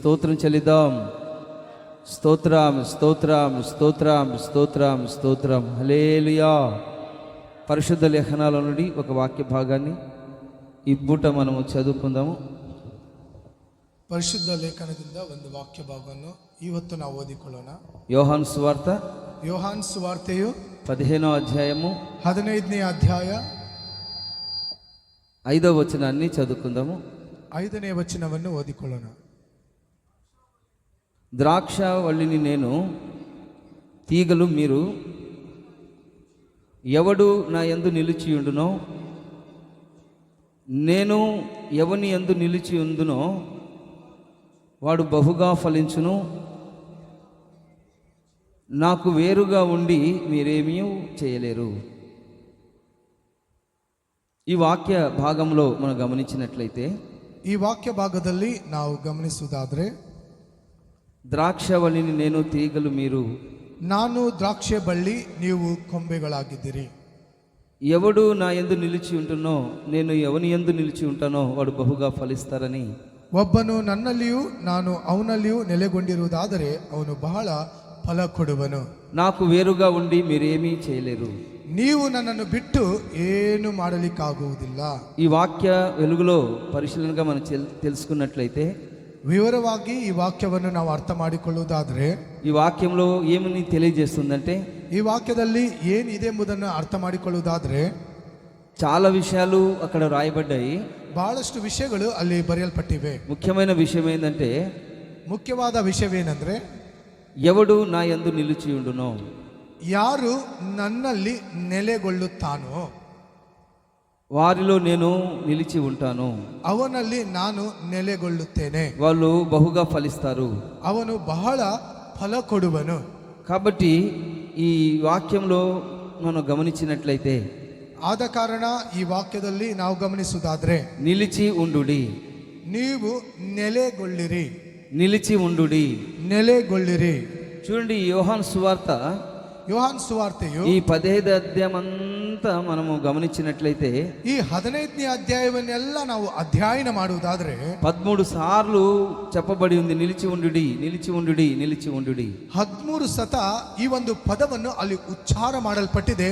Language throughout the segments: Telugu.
స్తోత్రం చెల్లిద్దాం. స్తోత్రం స్తోత్రం స్తోత్రం స్తోత్రం స్తోత్రం. హల్లెలూయా. పరిశుద్ధ లేఖనాల నుండి ఒక వాక్య భాగాన్ని ఈ పూట మనము చదువుకుందాము. ಪರಿಶುದ್ಧ ಲೇಖನದಿಂದ ಒಂದು ವಾಕ್ಯ ಭಾಗವನ್ನು ಇವತ್ತು ನಾವು ಓದಿಕೊಳ್ಳೋಣ. యోహాను సువార్త ಯೋಹಾನ್ ಸುವಾರ್ತೆಯು 15వ అధ్యాయము 15ನೇ ಅಧ್ಯಾಯ 5వ వచనాన్ని చదువుకుందాము. 5ನೇ ವಚನವನ್ನು ಓದಿಕೊಳ್ಳೋಣ. ద్రాక్ష వల్లిని నేను, తీగలు మీరు. ఎవడు నా యందు నిలిచియుండునో, నేను ఎవని యందు నిలిచి ఉందునో వాడు బహుగా ఫలించును. నాకు వేరుగా ఉండి మీరేమీ చేయలేరు. ఈ వాక్య భాగంలో మనం గమనించినట్లయితే, ಈ ವಾಕ್ಯ ಭಾಗದಲ್ಲಿ ನಾವು ಗಮನಿಸುವುದಾದರೆ, ద్రాక్షవల్లిని నేను, తీగలు మీరు. ನಾನು ದ್ರಾಕ್ಷೆ ಬಳ್ಳಿ, ನೀವು ಕೊಂಬೆಗಳಾಗಿದ್ದೀರಿ. ఎవడు నా యందు నిలిచి ఉంటునో, నేను ఎవని యందు నిలిచి ఉంటానో వాడు బహుగా ఫలిస్తారని. ಒಬ್ಬನು ನನ್ನಲ್ಲಿಯೂ ನಾನು ಅವನಲ್ಲಿಯೂ ನೆಲೆಗೊಂಡಿರುವುದಾದರೆ ಅವನು ಬಹಳ ಫಲ ಕೊಡುವನು. నాకు వేరుగా ఉండి మీరేమీ చేయలేరు. ನೀವು ನನ್ನನ್ನು ಬಿಟ್ಟು ಏನು ಮಾಡಲಿಕ್ಕಾಗುವುದಿಲ್ಲ. ఈ వాక్య వెలుగులో పరిశీలనగా మనం తెలుసుకున్నట్లయితే, వివరವಾಗಿ ಈ ವಾಕ್ಯವನ್ನು ನಾವು ಅರ್ಥ ಮಾಡಿಕೊಳ್ಳುವುದಾದರೆ, ఈ వాక్యంలో ఏమని తెలియజేస్తుందంటే, ಈ ವಾಕ್ಯದಲ್ಲಿ ಏನಿದೆ ಎಂಬುದನ್ನು ಅರ್ಥ ಮಾಡಿಕೊಳ್ಳುವುದಾದರೆ, చాలా విషయాలు అక్కడ రాయబడ్డాయి. ಬಹಳಷ್ಟು ವಿಷಯಗಳು ಅಲ್ಲಿ ಬರೆಯಲ್ಪಟ್ಟಿವೆ. ముఖ్యమైన విషయం ఏంటంటే, ಮುಖ್ಯವಾದ ವಿಷಯವೇನೆಂದರೆ, ఎవడు నా యందు నిలిచి ఉండునో, ಯಾರು ನನ್ನಲ್ಲಿ ನೆಲೆಗೊಳ್ಳುತ್ತಾನೋ వారిలో నేను నిలిచి ఉంటాను. ಅವನಲ್ಲಿ ನಾನು ನೆಲೆಗೊಳ್ಳುತ್ತೇನೆ. వాళ్ళు బహుగా ఫలిస్తారు. ಅವನು ಬಹಳ ಫಲ ಕೊಡುವನು. కాబట్టి ఈ వాక్యంలో మనం గమనించినట్లయితే, ಆದ ಕಾರಣ ಈ ವಾಕ್ಯದಲ್ಲಿ ನಾವು ಗಮನಿಸುವುದಾದ್ರೆ, నిలిచి ఉండుడి, ನೀವು ನೆಲೆಗೊಳ್ಳಿರಿ, నిలిచి ఉండుడి, ನೆಲೆಗೊಳ್ಳಿರಿ. చూడండి, యోహాను సువార్త ಯೋಹಾನ್ ಸುವಾರ್ತೆಯು ఈ 15వ అధ్యాయం అంతా మనము గమనించినట్లయితే, ಈ 15ನೇ ಅಧ್ಯಾಯವನ್ನೆಲ್ಲ ನಾವು ಅಧ್ಯಯನ ಮಾಡುವುದಾದ್ರೆ 13 సార్లు చెప్పబడి ఉంది, నిలిచి ఉండుడి, నిలిచి ఉండుడి, నిలిచి ఉండుడి. 13 ಸತ ಈ ಒಂದು ಪದವನ್ನು ಅಲ್ಲಿ ಉಚ್ಚಾರ ಮಾಡಲ್ಪಟ್ಟಿದೆ,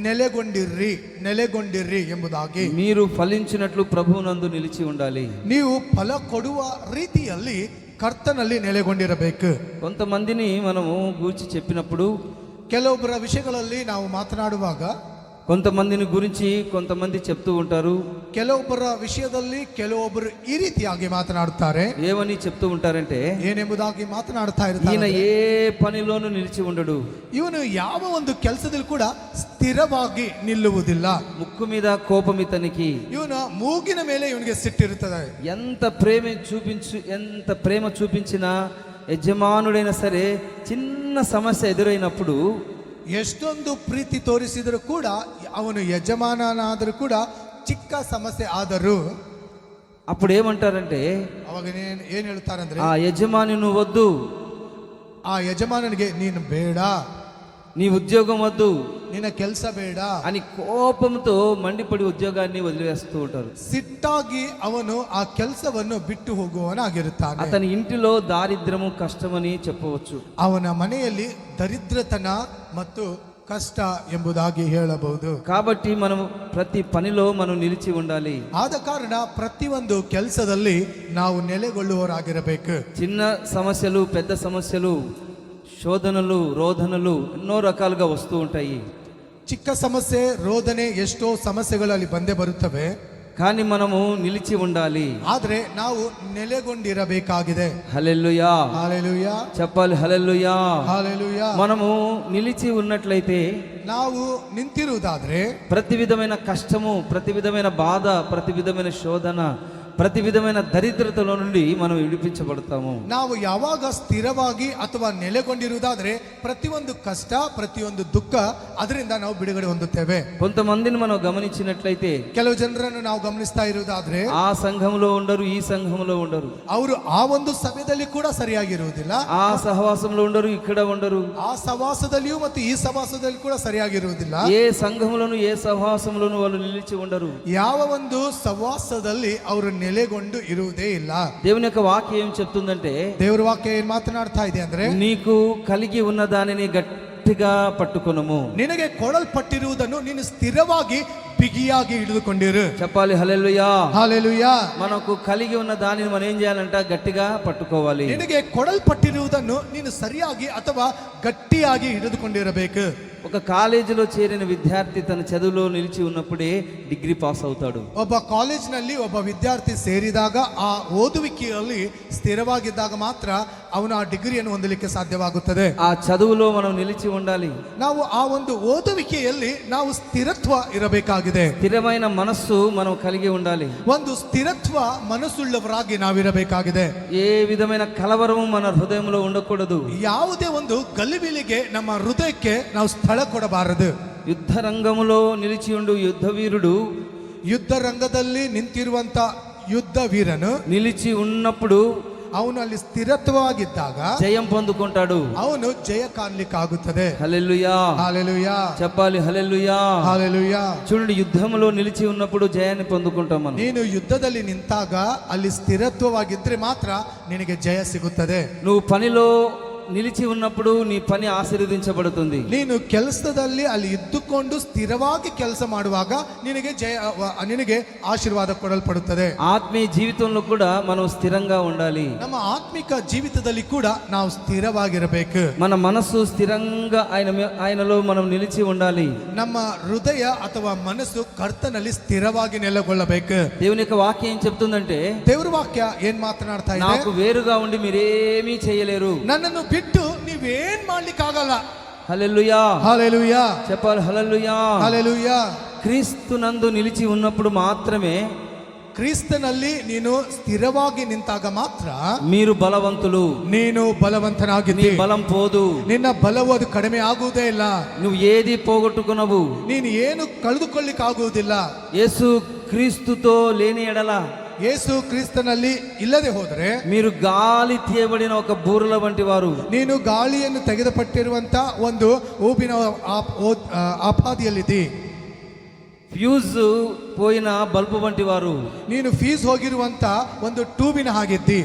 ನೆಲೆಗೊಂಡಿರ್ರಿ, ನೆಲೆಗೊಂಡಿರ್ರಿ ಎಂಬುದಾಗಿ. మీరు ఫలించినట్లు ప్రభువునందు నిలిచి ఉండాలి. ನೀವು ಫಲ ಕೊಡುವ ರೀತಿಯಲ್ಲಿ ಕರ್ತನಲ್ಲಿ ನೆಲೆಗೊಂಡಿರಬೇಕು. కొంతమందిని మనము గూర్చి చెప్పినప్పుడు, ಕೆಲವೊಬ್ಬರ ವಿಷಯಗಳಲ್ಲಿ ನಾವು ಮಾತನಾಡುವಾಗ కొంతమందిని గురించి కొంతమంది చెప్తూ ఉంటారు. ಕೆಲವೊಬ್ಬರ ವಿಷಯದಲ್ಲಿ ಕೆಲವೊಬ್ಬರು ಈ ರೀತಿಯಾಗಿ ಮಾತನಾಡುತ್ತಾರೆ. ఏమని చెప్తూ ఉంటారంటే, ಏನೆಂಬುದಾಗಿ ಮಾತನಾಡ್ತಾ ఈయన ಇರ್ತಾರೆ, ఏ పనిలోనూ నిలిచి ఉండడు, ಇವನು ಯಾವ ಒಂದು ಕೆಲಸದಲ್ಲಿ ಕೂಡ ಸ್ಥಿರವಾಗಿ ನಿಲ್ಲುವುದಿಲ್ಲ. ముక్కు మీద కోపం ఇతనికి. ಇವನ ಮೂಗಿನ ಮೇಲೆ ಇವನಿಗೆ ಸಿಟ್ಟಿರುತ್ತದೆ. ఎంత ప్రేమ చూపించినా యజమానుడైనా సరే చిన్న సమస్య ఎదురైనప్పుడు, ಎಷ್ಟೊಂದು ಪ್ರೀತಿ ತೋರಿಸಿದರೂ ಕೂಡ, ಅವನು ಯಜಮಾನನಾದರೂ ಕೂಡ ಚಿಕ್ಕ ಸಮಸ್ಯೆ ಆದರೂ అప్పుడు ఏమంటారంటే, ಅವಾಗ ಏನ್ ಹೇಳ್ತಾರಂದ್ರೆ, ఆ యజమాని నువ్వు వద్దు, ಆ ಯಜಮಾನನಿಗೆ ನೀನು ಬೇಡ, నీ ఉద్యోగం వద్దు, ನಿನ್ನ ಕೆಲಸ ಬೇಡ అని కోపంతో మండిపడి ఉద్యోగాన్ని వదిలివేస్తూ ఉంటారు. ಸಿಟ್ಟಾಗಿ ಅವನು ಆ ಕೆಲಸವನ್ನು ಬಿಟ್ಟು ಹೋಗುವವನಾಗಿರುತ್ತಾನೆ. అతని ఇంటిలో దారిద్ర్యము, కష్టమని చెప్పవచ్చు. ಅವನ ಮನೆಯಲ್ಲಿ ದರಿದ್ರತನ ಮತ್ತು ಕಷ್ಟ ಎಂಬುದಾಗಿ ಹೇಳಬಹುದು. కాబట్టి మనం ప్రతి పనిలో మనం నిలిచి ఉండాలి. ಆದ ಕಾರಣ ಪ್ರತಿಯೊಂದು ಕೆಲಸದಲ್ಲಿ ನಾವು ನೆಲೆಗೊಳ್ಳುವವರಾಗಿರಬೇಕು. చిన్న సమస్యలు, పెద్ద సమస్యలు, శోధనలు, రోధనలు ఎన్నో రకాలుగా వస్తూ ఉంటాయి. ಚಿಕ್ಕ ಸಮಸ್ಯೆ, ರೋಧನೆ, ಎಷ್ಟೋ ಸಮಸ್ಯೆಗಳಲ್ಲಿ ಬಂದೇ ಬರುತ್ತವೆ. కానీ మనము నిలిచి ఉండాలి. ಆದ್ರೆ ನಾವು ನೆಲೆಗೊಂಡಿರಬೇಕಾಗಿದೆ. హల్లెలూయా. హల్లెలూయా. చెప్పాలి, హల్లెలూయా. హల్లెలూయా. మనము నిలిచి ఉన్నట్లయితే, ನಾವು ನಿಂತಿರುವುದಾದ್ರೆ ప్రతి విధమైన కష్టము, ప్రతి విధమైన బాధ, ప్రతి విధమైన శోధన, ప్రతి విధమైన దరిద్రతలో నుండి మనం విడిపించబడతాము. ನಾವು ಯಾವಾಗ ಸ್ಥಿರವಾಗಿ ಅಥವಾ ನೆಲೆಗೊಂಡಿರುವುದಾದ್ರೆ ಪ್ರತಿಯೊಂದು ಕಷ್ಟ, ಪ್ರತಿಯೊಂದು ದುಃಖ, ಅದರಿಂದ ನಾವು ಬಿಡುಗಡೆ ಹೊಂದುತ್ತೇವೆ. కొంతమందిని మనం గమనించినట్లయితే, ಕೆಲವು ಜನರನ್ನು ನಾವು ಗಮನಿಸ್ತಾ ಇರುವುದಾದ್ರೆ ఆ సంఘంలో ఉండరు, ఈ సంఘంలో ఉండరు, ಅವರು ಆ ಒಂದು ಸಭೆಯಲ್ಲಿ ಕೂಡ ಸರಿಯಾಗಿರುವುದಿಲ್ಲ, ఆ సహవాసంలో ఉండరు, ఇక్కడ ఉండరు, ಆ ಸವಾಸದಲ್ಲಿಯೂ ಮತ್ತು ಈ ಸವಾಸದಲ್ಲಿ ಕೂಡ ಸರಿಯಾಗಿರುವುದಿಲ್ಲ. ఏ సంఘంలోను ఏ సహవాసంలోను వాళ్ళు నిలిచి ఉండరు. ಯಾವ ಒಂದು ಸವಾಸದಲ್ಲಿ ಅವರು ನೆಲೆಗೊಂಡು ಇರುವುದೇ ಇಲ್ಲ. దేవుని యొక్క వాక్యం ఏం చెప్తుందంటే ದೇವರ ವಾಕ್ಯ ಏನ್ ಮಾತನಾಡ್ತಾ ಇದೆ ಅಂದ್ರೆ, నీకు కలిగి ఉన్న దానిని గట్టిగా పట్టుకొనుము. ನಿನಗೆ ಕೊಡಲ್ಪಟ್ಟಿರುವುದನ್ನು ನೀನು ಸ್ಥಿರವಾಗಿ బిగియాగి ಹಿಡಿದುಕೊಂಡಿರು. చెప్పాలి హల్లెలూయా. హల్లెలూయా. మనకు కలిగి ఉన్న దానిని మనం ఏం చేయాలంట? గట్టిగా పట్టుకోవాలి. ನಿನಗೆ ಕೊಡಲ್ಪಟ್ಟಿರುವುದನ್ನು ನೀನು ಸರಿಯಾಗಿ ಅಥವಾ ಗಟ್ಟಿಯಾಗಿ ಹಿಡಿದುಕೊಂಡಿರಬೇಕು. ఒక కాలేజీలో చేరిన విద్యార్థి తన చదువులో నిలిచి ఉన్నప్పుడే డిగ్రీ పాస్ అవుతాడు. ಒಬ್ಬ ಕಾಲೇಜಿನಲ್ಲಿ ಒಬ್ಬ ವಿದ್ಯಾರ್ಥಿ ಸೇರಿದಾಗ ಆ ಓದುವಿಕೆಯಲ್ಲಿ ಸ್ಥಿರವಾಗಿದ್ದಾಗ ಮಾತ್ರ ಅವನು ಆ ಡಿಗ್ರಿಯನ್ನು ಹೊಂದಲಿಕ್ಕೆ ಸಾಧ್ಯವಾಗುತ್ತದೆ. ఆ చదువులో మనం నిలిచి ఉండాలి. ನಾವು ಆ ಒಂದು ಓದುವಿಕೆಯಲ್ಲಿ ನಾವು ಸ್ಥಿರತ್ವ ಇರಬೇಕಾಗಿದೆ. స్థిరమైన మనస్సు మనం కలిగి ఉండాలి. ಒಂದು ಸ್ಥಿರತ್ವ ಮನಸ್ಸುಳ್ಳವರಾಗಿ ನಾವಿರಬೇಕಾಗಿದೆ. ఏ విధమైన కలవరము మన హృదయంలో ఉండకూడదు. ಯಾವುದೇ ಒಂದು ಗಲಿಬಿಲಿಗೆ ನಮ್ಮ ಹೃದಯಕ್ಕೆ ನಾವು ಸ್ಥಳ ಕೊಡಬಾರದು. యుద్ధ రంగములో నిలిచి ఉండు యుద్ధ వీరుడు ಯುದ್ಧ ರಂಗದಲ್ಲಿ ನಿಂತಿರುವಂತ ಯುದ್ಧ ವೀರನು నిలిచి ఉన్నప్పుడు ಅವನು ಅಲ್ಲಿ ಸ್ಥಿರತ್ವವಾಗಿದ್ದಾಗ జయం పొందుకుంటాడు. ಅವನು ಜಯ ಕಾಣ್ಲಿಕ್ಕಾಗುತ್ತದೆ. హల్లెలూయా. హల్లెలూయా. చెప్పాలి హల్లెలూయా. హల్లెలూయా. చూడండి, యుద్ధంలో నిలిచి ఉన్నప్పుడు జయాన్ని పొందుకుంటాం మనం. ನೀನು ಯುದ್ಧದಲ್ಲಿ ನಿಂತಾಗ ಅಲ್ಲಿ ಸ್ಥಿರತ್ವವಾಗಿದ್ರೆ ಮಾತ್ರ ನಿನಗೆ ಜಯ ಸಿಗುತ್ತದೆ. నువ్వు పనిలో నిలిచి ఉన్నప్పుడు నీ పని ఆశీర్వదించబడుతుంది. ನೀನು ಕೆಲಸದಲ್ಲಿ ಅಲ್ಲಿ ಇದ್ದುಕೊಂಡು ಸ್ಥಿರವಾಗಿ ಕೆಲಸ ಮಾಡುವಾಗ ನಿನಗೆ ಆಶೀರ್ವಾದ ಕೊಡಲ್ಪಡುತ್ತದೆ. ఆత్మీయ జీవితంలో కూడా మనం స్థిరంగా ఉండాలి. ನಮ್ಮ ಆತ್ಮಿಕ ಜೀವಿತದಲ್ಲಿ ಕೂಡ ನಾವು ಸ್ಥಿರವಾಗಿರಬೇಕು. మన మనస్సు స్థిరంగా ఆయనలో మనం నిలిచి ఉండాలి. ನಮ್ಮ ಹೃದಯ ಅಥವಾ ಮನಸ್ಸು ಕರ್ತನಲ್ಲಿ ಸ್ಥಿರವಾಗಿ ನೆಲೆಗೊಳ್ಳಬೇಕು. దేవుని యొక్క వాక్యం ఏం చెప్తుందంటే, ದೇವರ ವಾಕ್ಯ ಏನ್ ಮಾತನಾಡ್ತಾ ಇದೆ? నాకు వేరుగా ఉండి మీరేమీ చేయలేరు. ನನ್ನನ್ನು ಬಿಟ್ಟು ನೀವೇನ್ ಮಾಡ್ಲಿಕ್ಕಾಗಲ್ಲ. హల్లెలూయా. హల్లెలూయా. చెప్పాలి హల్లెలూయా. హల్లెలూయా. క్రీస్తునందు నిలిచి ఉన్నప్పుడు మాత్రమే ಕ್ರಿಸ್ತನಲ್ಲಿ ನೀನು ಸ್ಥಿರವಾಗಿ ನಿಂತಾಗ ಮಾತ್ರ మీరు బలవంతులు. ನೀನು నీ ಬಲವಂತನಾಗಿದ್ದಿ. బలం పోదు. ನಿನ್ನ ಬಲವು ಅದು ಕಡಿಮೆ ಆಗುವುದೇ ಇಲ್ಲ. నువ్వు ఏది పోగొట్టుకునవు. ನೀನು ಏನು ಕಳೆದುಕೊಳ್ಳಿಕ್ ಆಗುವುದಿಲ್ಲ. యేసు క్రీస్తుతో లేని ఎడల, ಯೇಸು ಕ್ರಿಸ್ತನಲ್ಲಿ ಇಲ್ಲದೆ ಹೋದ್ರೆ మీరు గాలి తీయబడిన ఒక బూరల వంటి వారు. ನೀನು ಗಾಳಿಯನ್ನು ತೆಗೆದುಪಟ್ಟಿರುವಂತ ಒಂದು ಊಬಿನ ಆಪಾದಿಯಲ್ಲಿದ್ದಿ. ఫ్యూజ్ పోయిన బల్బు వంటి వారు. ನೀನು ಫೀಸ್ ಹೋಗಿರುವಂತ ಒಂದು ಟ್ಯೂಬಿನ ಹಾಗಿದ್ದಿ.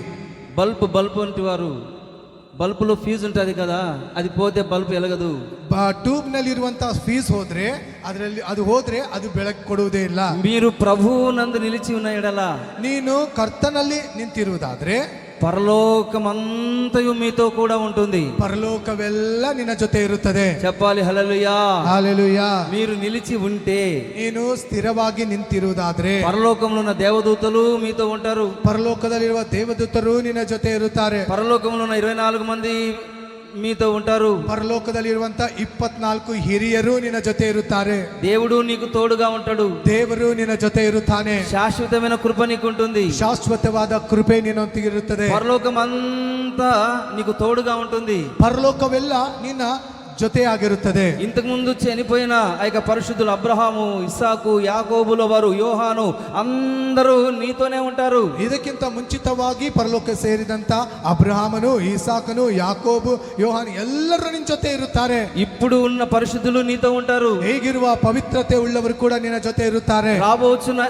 బల్బు వంటి వారు. బల్బులో ఫ్యూజ్ ఉంటుంది కదా, అది పోతే బల్బు ఎలగదు. ಟ್ಯೂಬ್ ನಲ್ಲಿ ಇರುವಂತ ಫೀಸ್ ಹೋದ್ರೆ ಅದು ಹೋದ್ರೆ ಅದು ಬೆಳಕು ಕೊಡುವುದೇ ಇಲ್ಲ. మీరు ప్రభువునందు నిలిచి ఉన్న ఎడల, ನೀನು ಕರ್ತನಲ್ಲಿ ನಿಂತಿರುವುದಾದ್ರೆ పరలోకమంతయు మీతో కూడా ఉంటుంది. ಪರಲೋಕವೆಲ್ಲ ನಿನ್ನ ಜೊತೆ ಇರುತ್ತದೆ. చెప్పాలి హల్లెలూయా. హల్లెలూయా. మీరు నిలిచి ఉంటే, ನೀನು ಸ್ಥಿರವಾಗಿ ನಿಂತಿರುವುದಾದ್ರೆ పరలోకంలో ఉన్న దేవదూతలు మీతో ఉంటారు. ಪರಲೋಕದಲ್ಲಿರುವ ದೇವದೂತರು ನಿನ್ನ ಜೊತೆ ಇರುತ್ತಾರೆ. పరలోకంలో ఉన్న 24 మంది మీతో ఉంటారు. ಪರಲೋಕದಲ್ಲಿರುವಂತ 24 ಹಿರಿಯರು ನಿನ್ನ ಜೊತೆ ಇರುತ್ತಾರೆ. దేవుడు నీకు తోడుగా ఉంటాడు. ದೇವರು ನಿನ್ನ ಜೊತೆ ಇರುತ್ತಾನೆ. శాశ్వతమైన కృప నీకు ఉంటుంది. ಶಾಶ್ವತವಾದ ಕೃಪೆ ನಿನ್ನೊಂದಿಗಿರುತ್ತದೆ. పరలోకం అంతా నీకు తోడుగా ఉంటుంది. ಪರಲೋಕವೆಲ್ಲ ನಿನ್ನ ಜೊತೆಯಾಗಿರುತ್ತದೆ. ఇంతకు ముందు చనిపోయిన ఆ యొక్క పరిశుద్ధులు అబ్రహాము, ఇస్సాకు, యాకోబుల వారు, యోహాను అందరూ నీతోనే ఉంటారు. ಇದಕ್ಕಿಂತ ಮುಂಚಿತವಾಗಿ ಪರಲೋಕ ಸೇರಿದಂತ ಅಬ್ರಹಾಮನು, ಇಸಾಕನು, ಯಾಕೋಬು, ಯೋಹಾನ್ ಎಲ್ಲರೂ ನಿನ್ನ ಜೊತೆ ಇರುತ್ತಾರೆ. ఇప్పుడు ఉన్న పరిశుద్ధులు నీతో ఉంటారు. ಹೇಗಿರುವ ಪವಿತ್ರತೆ ಉಳ್ಳವರು ಕೂಡ ನಿನ್ನ ಜೊತೆ ಇರುತ್ತಾರೆ. రాబోచున్న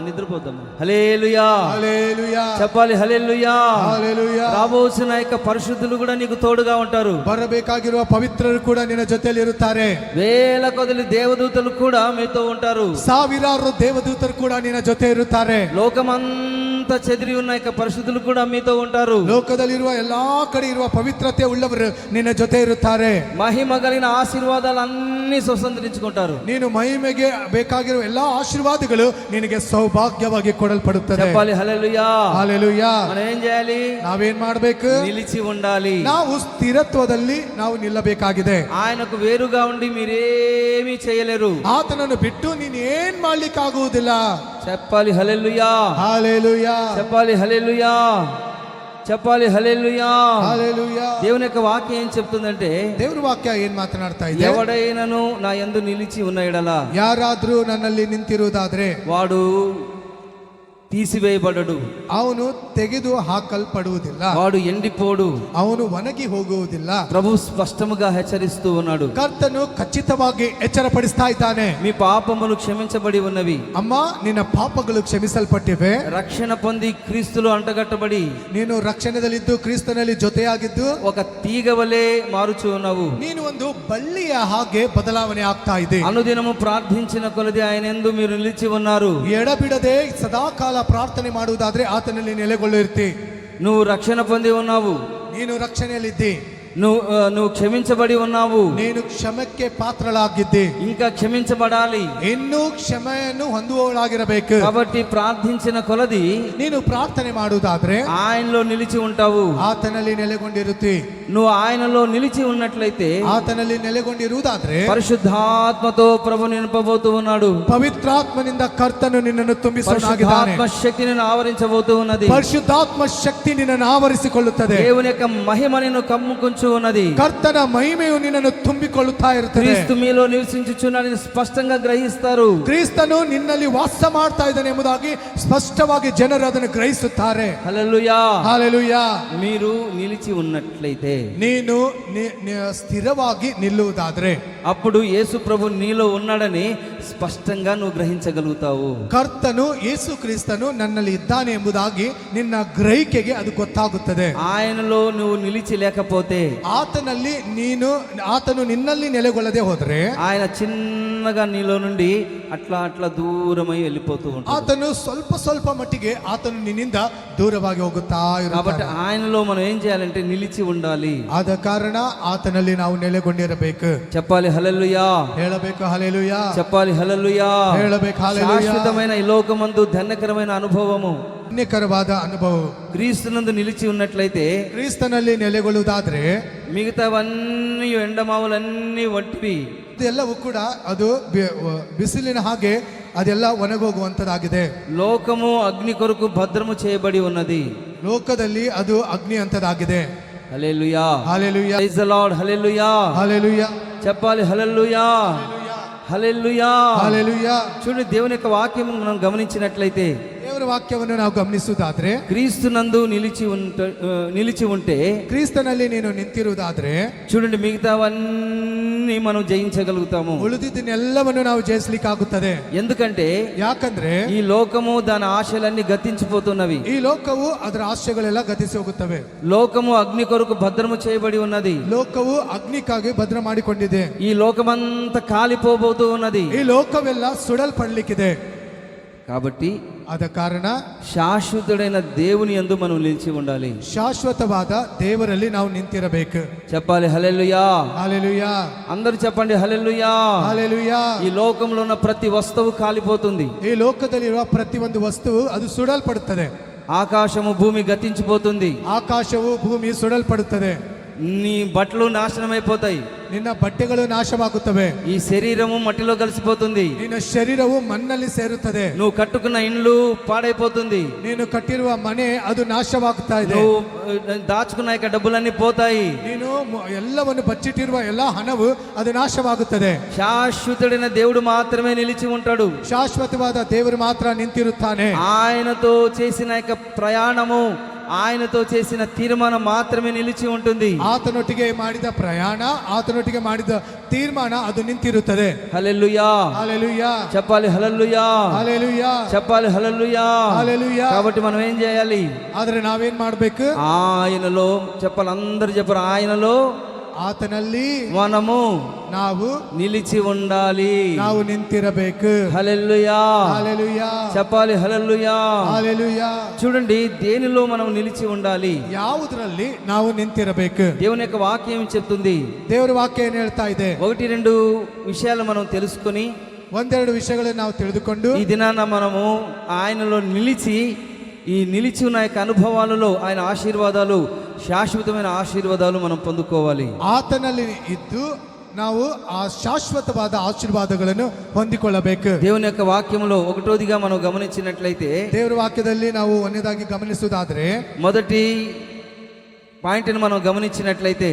నిద్రపోద్దామా? హల్లెలూయా. హల్లెలూయా. చెప్పాలి హల్లెలూయా. హల్లెలూయా. రాబోచున్న యొక్క పరిశుద్ధులు కూడా నీకు తోడుగా ఉంటారు. ಬರಬೇಕಾಗಿರುವ ಪವಿತ್ರರು ಕೂಡ ನಿನ್ನ ಜೊತೆಯಲ್ಲಿ ಇರುತ್ತಾರೆ. వేల కొద్ది దేవదూతలు కూడా మీతో ఉంటారు. ಸಾವಿರಾರು ದೇವದೂತರು ಕೂಡ ನಿನ್ನ ಜೊತೆ ಇರುತ್ತಾರೆ. లోకమంతా చెదిరి ఉన్న యొక్క పరిశుద్ధులు కూడా మీతో ఉంటారు. ಲೋಕದಲ್ಲಿರುವ ಎಲ್ಲಾ ಕಡೆ ಇರುವ ಪವಿತ್ರತೆ ಉಳ್ಳವರು ನಿನ್ನ ಜೊತೆ ಇರುತ್ತಾರೆ. మహిమ కలిగిన ఆశీర్వాదాలన్నీ స్వతంత్రించుకుంటారు. ನೀನು ಮಹಿಮೆಗೆ ಬೇಕಾಗಿರುವ ಎಲ್ಲಾ ಆಶೀರ್ವಾದಗಳು ನಿನಗೆ ಸೌಭಾಗ್ಯವಾಗಿ ಕೊಡಲ್ಪಡುತ್ತದೆ. చెప్పాలి హల్లెలూయా. హల్లెలూయా. మనం ఏం చేయాలి? ನಾವೇನ್ ಮಾಡ್ಬೇಕು? నిలిచి ఉండాలి. ನಾವು ಸ್ಥಿರತ್ವದಲ್ಲಿ ನಾವು ನಿಲ್ಲಬೇಕಾಗಿದೆ. ఆయనకు వేరుగా ఉండి మీరేమీ చేయలేరు. ಆತನನ್ನು ಬಿಟ್ಟು ನೀನು ಏನ್ ಮಾಡ್ಲಿಕ್ಕಾಗುವುದಿಲ್ಲ. చెప్పాలి హల్లెలూయా. హల్లెలూయా. చెప్పాలి హల్లెలూయా. చెప్పాలి హల్లెలూయా. హల్లెలూయా. దేవుని యొక్క వాక్యం ఏం చెప్తుందంటే, ದೇವರ ವಾಕ್ಯ ಏನ್ ಮಾತನಾಡ್ತಾ ಇದೆ? ఎవడైనను నా యందు నిలిచి ఉన్న ఎడల, ಯಾರಾದ್ರೂ ನನ್ನಲ್ಲಿ ನಿಂತಿರುವುದಾದ್ರೆ వాడు తీసివేయబడడు, ಅವನು ತೆಗೆದು ಹಾಕಲ್ಪಡುವುದಿಲ್ಲ, వాడు ఎండిపోడు. ಅವನು ಒಣಗಿ ಹೋಗುವುದಿಲ್ಲ. ప్రభు స్పష్టముగా హెచ్చరిస్తూ ఉన్నాడు, ಕರ್ತನು ಖಚಿತವಾಗಿ ಎಚ್ಚರಪಡಿಸ್ತಾ ಇದ್ದಾನೆ. మీ పాపములు క్షమించబడి ఉన్నవి. ಅಮ್ಮ, ನಿನ್ನ ಪಾಪಗಳು ಕ್ಷಮಿಸಲ್ಪಟ್ಟಿವೆ. రక్షణ పొంది క్రీస్తులో అంటగట్టబడి ನೀನು ರಕ್ಷಣೆಯಲ್ಲಿದ್ದು ಕ್ರಿಸ್ತನಲ್ಲಿ ಜೊತೆಯಾಗಿದ್ದು ఒక తీగ వలె మారుచు ఉన్నావు. ನೀನು ಒಂದು ಬಳ್ಳಿಯ ಹಾಗೆ ಬದಲಾವಣೆ ಆಗ್ತಾ ಇದೆ. అనుదినము ప్రార్థించిన కొలది ఆయన యందు మీరు నిలిచి ఉన్నారు. ಎಡಬಿಡದೆ ಸದಾಕಾಲ ಪ್ರಾರ್ಥನೆ ಮಾಡುವುದಾದ್ರೆ ಆತನಲ್ಲಿ ನೆಲೆಗೊಳ್ಳಿರ್ತಿ. నువ్వు రక్షణ పొంది ఉన్నావు, ನೀನು ರಕ್ಷಣೆಯಲ್ಲಿದ್ದಿ, నువ్వు క్షమించబడి ఉన్నావు, ನೀನು ಕ್ಷಮಕ್ಕೆ ಪಾತ್ರಳಾಗಿದ್ದಿ, ఇంకా క్షమించబడాలి. ಇನ್ನೂ ಕ್ಷಮೆಯನ್ನು ಹೊಂದುವವಳಾಗಿರಬೇಕು. కాబట్టి ప్రార్థించిన కొలది ನೀನು ಪ್ರಾರ್ಥನೆ ಮಾಡುವುದಾದ್ರೆ ఆయనలో నిలిచి ఉంటావు. ಆತನಲ್ಲಿ ನೆಲೆಗೊಂಡಿರುತ್ತಿ. నువ్వు ఆయనలో నిలిచి ఉన్నట్లయితే ಆತನಲ್ಲಿ ನೆಲೆಗೊಂಡಿರುವುದಾದ್ರೆ పరిశుద్ధాత్మతో ప్రభు నింపబోతూ ఉన్నాడు. ಪವಿತ್ರಾತ್ಮನಿಂದ ಕರ್ತನು ನಿನ್ನನ್ನು ತುಂಬಿಸುವನಾಗಿದ್ದಾನೆ. పరిశుద్ధాత్మ శక్తి నిన్ను ఆవరించబోతూ ఉన్నది. ಪರಿಶುದ್ಧಾತ್ಮ ಶಕ್ತಿ ನಿನ್ನನ್ನು ಆವರಿಸಿಕೊಳ್ಳುತ್ತದೆ. దేవుని యొక్క మహిమ నిన్ను కమ్ముకుంటూ ఉన్నది. ಕರ್ತನ ಮಹಿಮೆಯು ನಿನ್ನನ್ನು ತುಂಬಿಕೊಳ್ಳುತ್ತಾ ಇರುತ್ತದೆ. క్రీస్తు మీలో నివసించుచున్నాడని స్పష్టంగా గ్రహిస్తారు. ಕ್ರಿಸ್ತನು ನಿನ್ನಲ್ಲಿ ವಾಸ ಮಾಡ್ತಾ ಇದ್ದಾನೆ ಎಂಬುದಾಗಿ ಸ್ಪಷ್ಟವಾಗಿ ಜನರು ಅದನ್ನು ಗ್ರಹಿಸುತ್ತಾರೆ. హల్లెలూయా. ಹಲ್ಲೆಲೂಯಾ. మీరు నిలిచి ఉన్నట్లయితే, ನೀನು ಸ್ಥಿರವಾಗಿ ನಿಲ್ಲುವುದಾದ್ರೆ అప్పుడు యేసు ప్రభు నీలో ఉన్నాడని స్పష్టంగా నువ్వు గ్రహించగలుగుతావు. ಕರ್ತನು ಯೇಸು ಕ್ರಿಸ್ತನು ನನ್ನಲ್ಲಿ ಇದ್ದಾನೆ ಎಂಬುದಾಗಿ ನಿನ್ನ ಗ್ರಹಿಕೆಗೆ ಅದು ಗೊತ್ತಾಗುತ್ತದೆ. ఆయనలో నువ్వు నిలిచి లేకపోతే, ಆತನು ನಿನ್ನಲ್ಲಿ ನೆಲೆಗೊಳ್ಳದೆ ಹೋದ್ರೆ ఆయన చిన్నగా నీలో నుండి అట్లా అట్లా దూరమై వెళ్ళిపోతూ ఉంటాడు. ಆತನು ಸ್ವಲ್ಪ ಸ್ವಲ್ಪ ಮಟ್ಟಿಗೆ ಆತನು ನಿನ್ನಿಂದ ದೂರವಾಗಿ ಹೋಗುತ್ತಾ కాబట్టి ಇರುತ್ತಾನೆ. ఆయనలో మనం ఏం చేయాలంటే నిలిచి ఉండాలి. ಆದ ಕಾರಣ ಆತನಲ್ಲಿ ನಾವು ನೆಲೆಗೊಂಡಿರಬೇಕು. చెప్పాలి హల్లెలూయా, ಹೇಳಬೇಕು ಹಲ್ಲೆಲೂಯಾ, చెప్పాలి హల్లెలూయా. ಹೇಳಬೇಕು ಹಲ್ಲೆಲೂಯಾ. శాశ్వతమైన ఈ లోకమందు ధన్యకరమైన అనుభవము ಧನ್ಯಕರವಾದ ಅನುಭವ క్రీస్తునందు నిలిచి ఉన్నట్లయితే, ಕ್ರಿಸ್ತನಲ್ಲಿ ನೆಲೆಗೊಳ್ಳುವುದಾದ್ರೆ మిగతావన్నీ ఎండమావులన్నీ వంటివి. ಇದೆಲ್ಲವೂ ಕೂಡ ಅದು ಬಿಸಿಲಿನ ಹಾಗೆ ಅದೆಲ್ಲ ಒಣಗೋಗುವಂತದಾಗಿದೆ. లోకము అగ్ని కొరకు భద్రము చేయబడి ఉన్నది. ಲೋಕದಲ್ಲಿ ಅದು ಅಗ್ನಿ ಅಂತದಾಗಿದೆ. Hallelujah. Hallelujah. Praise the Lord. Hallelujah. Hallelujah. చెప్పాలి హల్లెలూయా, హల్లెలూయా. హల్లెలూయా. చూడండి, దేవుని యొక్క వాక్యం మనం గమనించినట్లయితే, ದೇವರ ವಾಕ್ಯವನ್ನು ನಾವು ಗಮನಿಸುವುದಾದ್ರೆ క్రీస్తునందు నిలిచి ఉంటే, ಕ್ರಿಸ್ತನಲ್ಲಿ ನೀನು ನಿಂತಿರುವುದಾದ್ರೆ చూడండి, మిగతావన్నీ మనం జయించగలుగుతాము. ಉಳಿದಿದ್ದನ್ನೆಲ್ಲವನ್ನು ನಾವು ಜಯಿಸಲಿಕ್ಕಾಗುತ್ತದೆ. ఎందుకంటే ಯಾಕಂದ್ರೆ ఈ లోకము దాని ఆశలన్నీ గతించిపోతున్నవి. ಈ ಲೋಕವು ಅದರ ಆಶೆಗಳೆಲ್ಲ ಗತಿಸಿ ಹೋಗುತ್ತವೆ. లోకము అగ్ని కొరకు భద్రము చేయబడి ఉన్నది. ಲೋಕವು ಅಗ್ನಿಕ್ಕಾಗಿ ಭದ್ರ ಮಾಡಿಕೊಂಡಿದೆ. ఈ లోకమంతా కాలిపోబోతూ ఉన్నది. ಈ ಲೋಕವೆಲ್ಲ ಸುಡಲ್ಪಡಲಿಕ್ಕಿದೆ. కాబట్టి ಆದ ಕಾರಣ శాశ్వతుడైన దేవుని యందు మనం నిలిచి ఉండాలి. ಶಾಶ್ವತವಾದ ದೇವರಲ್ಲಿ ನಾವು ನಿಂತಿರಬೇಕು. చెప్పాలి హల్లెలూయా. హల్లెలూయా. అందరూ చెప్పండి హల్లెలూయా. హల్లెలూయా. ఈ లోకంలో ఉన్న ప్రతి వస్తువు కాలిపోతుంది. ಈ ಲೋಕದಲ್ಲಿರುವ ಪ್ರತಿಯೊಂದು ವಸ್ತುವು ಅದು ಸುಡಲ್ಪಡುತ್ತದೆ. ఆకాశము భూమి గతించిపోతుంది. ಆಕಾಶವು ಭೂಮಿ ಸುಡಲ್ಪಡುತ್ತದೆ. నీ బట్టలు నాశనమైపోతాయి. ನಿನ್ನ ಬಟ್ಟೆಗಳು ನಾಶವಾಗುತ್ತವೆ. ఈ శరీరము మట్టిలో కలిసిపోతుంది. ನಿನ್ನ ಶರೀರವು ಮಣ್ಣಲ್ಲಿ ಸೇರುತ್ತದೆ. నువ్వు కట్టుకున్న ఇండ్లు పాడైపోతుంది. ನೀನು ಕಟ್ಟಿರುವ ಮನೆ ಅದು ನಾಶವಾಗುತ್ತಾ ಇದೆ. నువ్వు దాచుకున్న యొక్క డబ్బులన్నీ పోతాయి. ನೀನು ಎಲ್ಲವನ್ನು ಬಚ್ಚಿಟ್ಟಿರುವ ಎಲ್ಲಾ ಹಣವು ಅದು ನಾಶವಾಗುತ್ತದೆ. శాశ్వతుడైన దేవుడు మాత్రమే నిలిచి ఉంటాడు. ಶಾಶ್ವತವಾದ ದೇವರು ಮಾತ್ರ ನಿಂತಿರುತ್ತಾನೆ. ఆయనతో చేసిన యొక్క ప్రయాణము, ఆయనతో చేసిన తీర్మానం మాత్రమే నిలిచి ఉంటుంది. ಆತನೊಟ್ಟಿಗೆ ಮಾಡಿದ ಪ್ರಯಾಣ, ಆತನೊಟ್ಟಿಗೆ ಮಾಡಿದ ತೀರ್ಮಾನ ಅದು ನಿಂತಿರುತ್ತದೆ. హల్లెలూయా. హల్లెలూయా. చెప్పాలి హల్లెలూయా. హల్లెలూయా. చెప్పాలి హల్లెలూయా. హల్లెలూయా. కాబట్టి మనం ఏం చేయాలి? ಆದ್ರೆ ನಾವೇನ್ ಮಾಡ್ಬೇಕು? ఆయనలో చెప్పాలి, అందరు చెప్పారు, ఆయనలో ಆತನಲ್ಲಿ మనము ನಾವು నిలిచి ఉండాలి. ನಾವು నింతిರಬೇಕು. హల్లెలూయా. హల్లెలూయా. చెప్పాలి హల్లెలూయా. హల్లెలూయా. చూడండి, దేనిలో మనం నిలిచి ఉండాలి? ಯಾವುದರಲ್ಲಿ ನಾವು ನಿಂತಿರಬೇಕು? దేవుని యొక్క వాక్యం ఏం చెప్తుంది? ದೇವರ ವಾಕ್ಯ ಏನ್ ಹೇಳ್ತಾ ಇದೆ? 1-2 విషయాలు మనం తెలుసుకొని, ಒಂದೆರಡು ವಿಷಯಗಳನ್ನು ನಾವು ತಿಳಿದುಕೊಂಡು ఈ దినాన మనము ఆయనలో నిలిచి ఉన్న యొక్క అనుభవాలలో ఆయన ఆశీర్వాదాలు, శాశ్వతమైన ఆశీర్వాదాలు మనం పొందుకోవాలి. ಆತನಲ್ಲಿ ಇದ್ದು ನಾವು ಆ ಶಾಶ್ವತವಾದ ಆಶೀರ್ವಾದಗಳನ್ನು ಹೊಂದಿಕೊಳ್ಳಬೇಕು. దేవుని యొక్క వాక్యంలో ఒకటోదిగా మనం గమనించినట్లయితే, ದೇವರ ವಾಕ್ಯದಲ್ಲಿ ನಾವು ಒಂದನೇದಾಗಿ ಗಮನಿಸುವುದಾದ್ರೆ, మొదటి పాయింట్ని మనం గమనించినట్లయితే,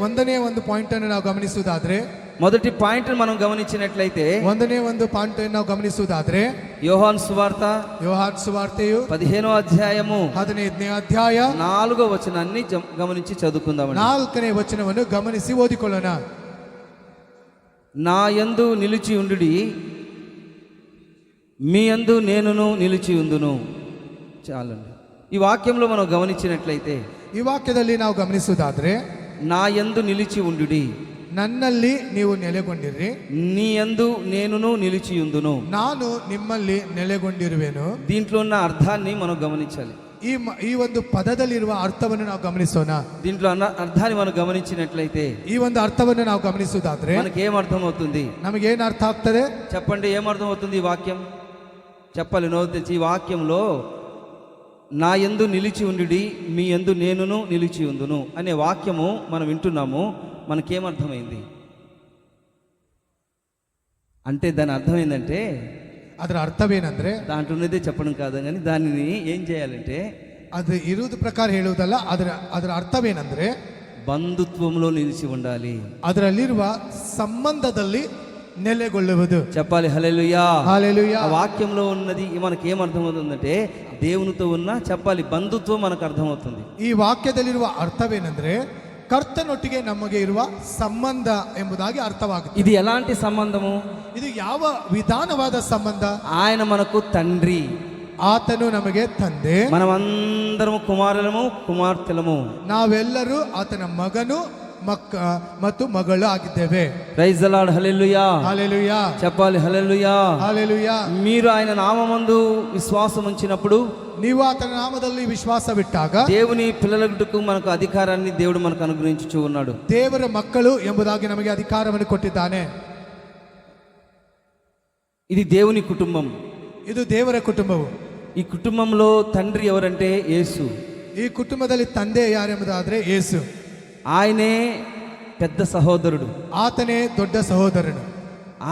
ಒಂದನೇ ಒಂದು ಪಾಯಿಂಟ್ ಅನ್ನು ನಾವು ಗಮನಿಸುವುದಾದ್ರೆ, మొదటి పాయింట్ మనం గమనించినట్లయితే ಒಂದನೇ ಒಂದು ಪಾಯಿಂಟ್ ನಾವು ಗಮನಿಸುವುದಾದ್ರೆ యోహాను సువార్త ಯೋಹಾನ್ ಸುವಾರ್ತೆಯು 15వ అధ్యాయము 15ನೇ ಅಧ್ಯಾಯ 4వ వచనాన్ని గమనించి చదువుకుందామండి. 4ನೇ ವಚನವನ್ನು ಗಮನಿಸಿ ಓದಿಕೊಳ್ಳೋಣ. నా యందు నిలిచి ఉండుడి, మీ యందు నేనును నిలిచి ఉందును. చాలండి. ఈ వాక్యంలో మనం గమనించినట్లయితే ಈ ವಾಕ್ಯದಲ್ಲಿ ನಾವು ಗಮನಿಸುವುದಾದ್ರೆ నా యందు నిలిచి ఉండుడి, ನನ್ನಲ್ಲಿ ನೀವು ನೆಲೆಗೊಂಡಿರ್ರಿ, నీ యందు నేనును నిలిచి ఉందును. ನಾನು ನಿಮ್ಮಲ್ಲಿ ನೆಲೆಗೊಂಡಿರುವೆನು. దీంట్లో ఉన్న అర్థాన్ని మనం గమనించాలి. ಈ ಒಂದು ಪದದಲ್ಲಿರುವ ಅರ್ಥವನ್ನು ನಾವು ಗಮನಿಸೋಣ. దీంట్లో అర్థాన్ని మనం గమనించినట్లయితే ಈ ಒಂದು ಅರ್ಥವನ್ನು ನಾವು ಗಮನಿಸುವುದಾದ್ರೆ మనకి ఏం అర్థం అవుతుంది? ನಮಗೇನು ಅರ್ಥ ಆಗ್ತದೆ? చెప్పండి, ఏం అర్థం అవుతుంది ఈ వాక్యం? చెప్పాలి నోరు తెచ్చి. ఈ వాక్యంలో నా యందు నిలిచి ఉండుడి, మీ యందు నేనును నిలిచి ఉందును అనే వాక్యము మనం వింటున్నాము. మనకేమర్థమైంది అంటే దాని అర్థం ఏంటంటే, ಅದರ ಅರ್ಥವೇನೆಂದ್ರೆ దాంట్లో ఉన్నదే చెప్పడం కాదు, కానీ దానిని ఏం చేయాలంటే ಅದು ಇರುವುದು ಪ್ರಕಾರ ಹೇಳುವುದಲ್ಲ, ಅದರ ಅರ್ಥವೇನೆಂದ್ರೆ బంధుత్వంలో నిలిచి ఉండాలి. ಅದರಲ್ಲಿರುವ ಸಂಬಂಧದಲ್ಲಿ ನೆಲೆಗೊಳ್ಳುವುದು. చెప్పాలి హల్లెలూయా. హల్లెలూయా. ఆ వాక్యంలో ఉన్నది మనకి ఏం అర్థమవుతుందంటే దేవునితో ఉన్న చెప్పాలి బంధుత్వం మనకు అర్థమవుతుంది. ಈ ವಾಕ್ಯದಲ್ಲಿರುವ ಅರ್ಥವೇನೆಂದ್ರೆ ಕರ್ತನೊಟ್ಟಿಗೆ ನಮಗೆ ಇರುವ ಸಂಬಂಧ ಎಂಬುದಾಗಿ ಅರ್ಥವಾಗುತ್ತೆ. ఇది ఎలాంటి సంబంధము? ಇದು ಯಾವ ವಿಧಾನವಾದ ಸಂಬಂಧ? ఆయన మనకు తండ్రి, ಆತನು ನಮಗೆ ತಂದೆ, మనమందరము కుమారులము కుమార్తెలము, ನಾವೆಲ್ಲರೂ ಆತನ ಮಗನು ಮತ್ತು ಮಗಳು ಆಗಿದ್ದೇವೆ. Praise the Lord. Hallelujah. Hallelujah. చెప్పాలి హల్లెలూయా. హల్లెలూయా. మీరు ఆయన నామమందు విశ్వాసం ఉంచినప్పుడు, ನೀವು ಆತನ ನಾಮದಲ್ಲಿ ವಿಶ್ವಾಸವಿಟ್ಟಾಗ దేవుని పిల్లలకు మనకు అధికారాన్ని దేవుడు మనకు అనుగ్రహించుచూ ఉన్నాడు. ದೇವರ ಮಕ್ಕಳು ಎಂಬುದಾಗಿ ನಮಗೆ ಅಧಿಕಾರವನ್ನು ಕೊಟ್ಟಿದ್ದಾನೆ. ఇది దేవుని కుటుంబం. ಇದು ದೇವರ ಕುಟುಂಬವು. ఈ కుటుంబంలో తండ్రి ఎవరంటే యేసు. ಈ ಕುಟುಂಬದಲ್ಲಿ ತಂದೆ ಯಾರೆಂಬುದಾದ್ರೆ ಯೇಸು. ఆయనే పెద్ద సహోదరుడు, ಆತನೇ ದೊಡ್ಡ ಸಹೋದರನು.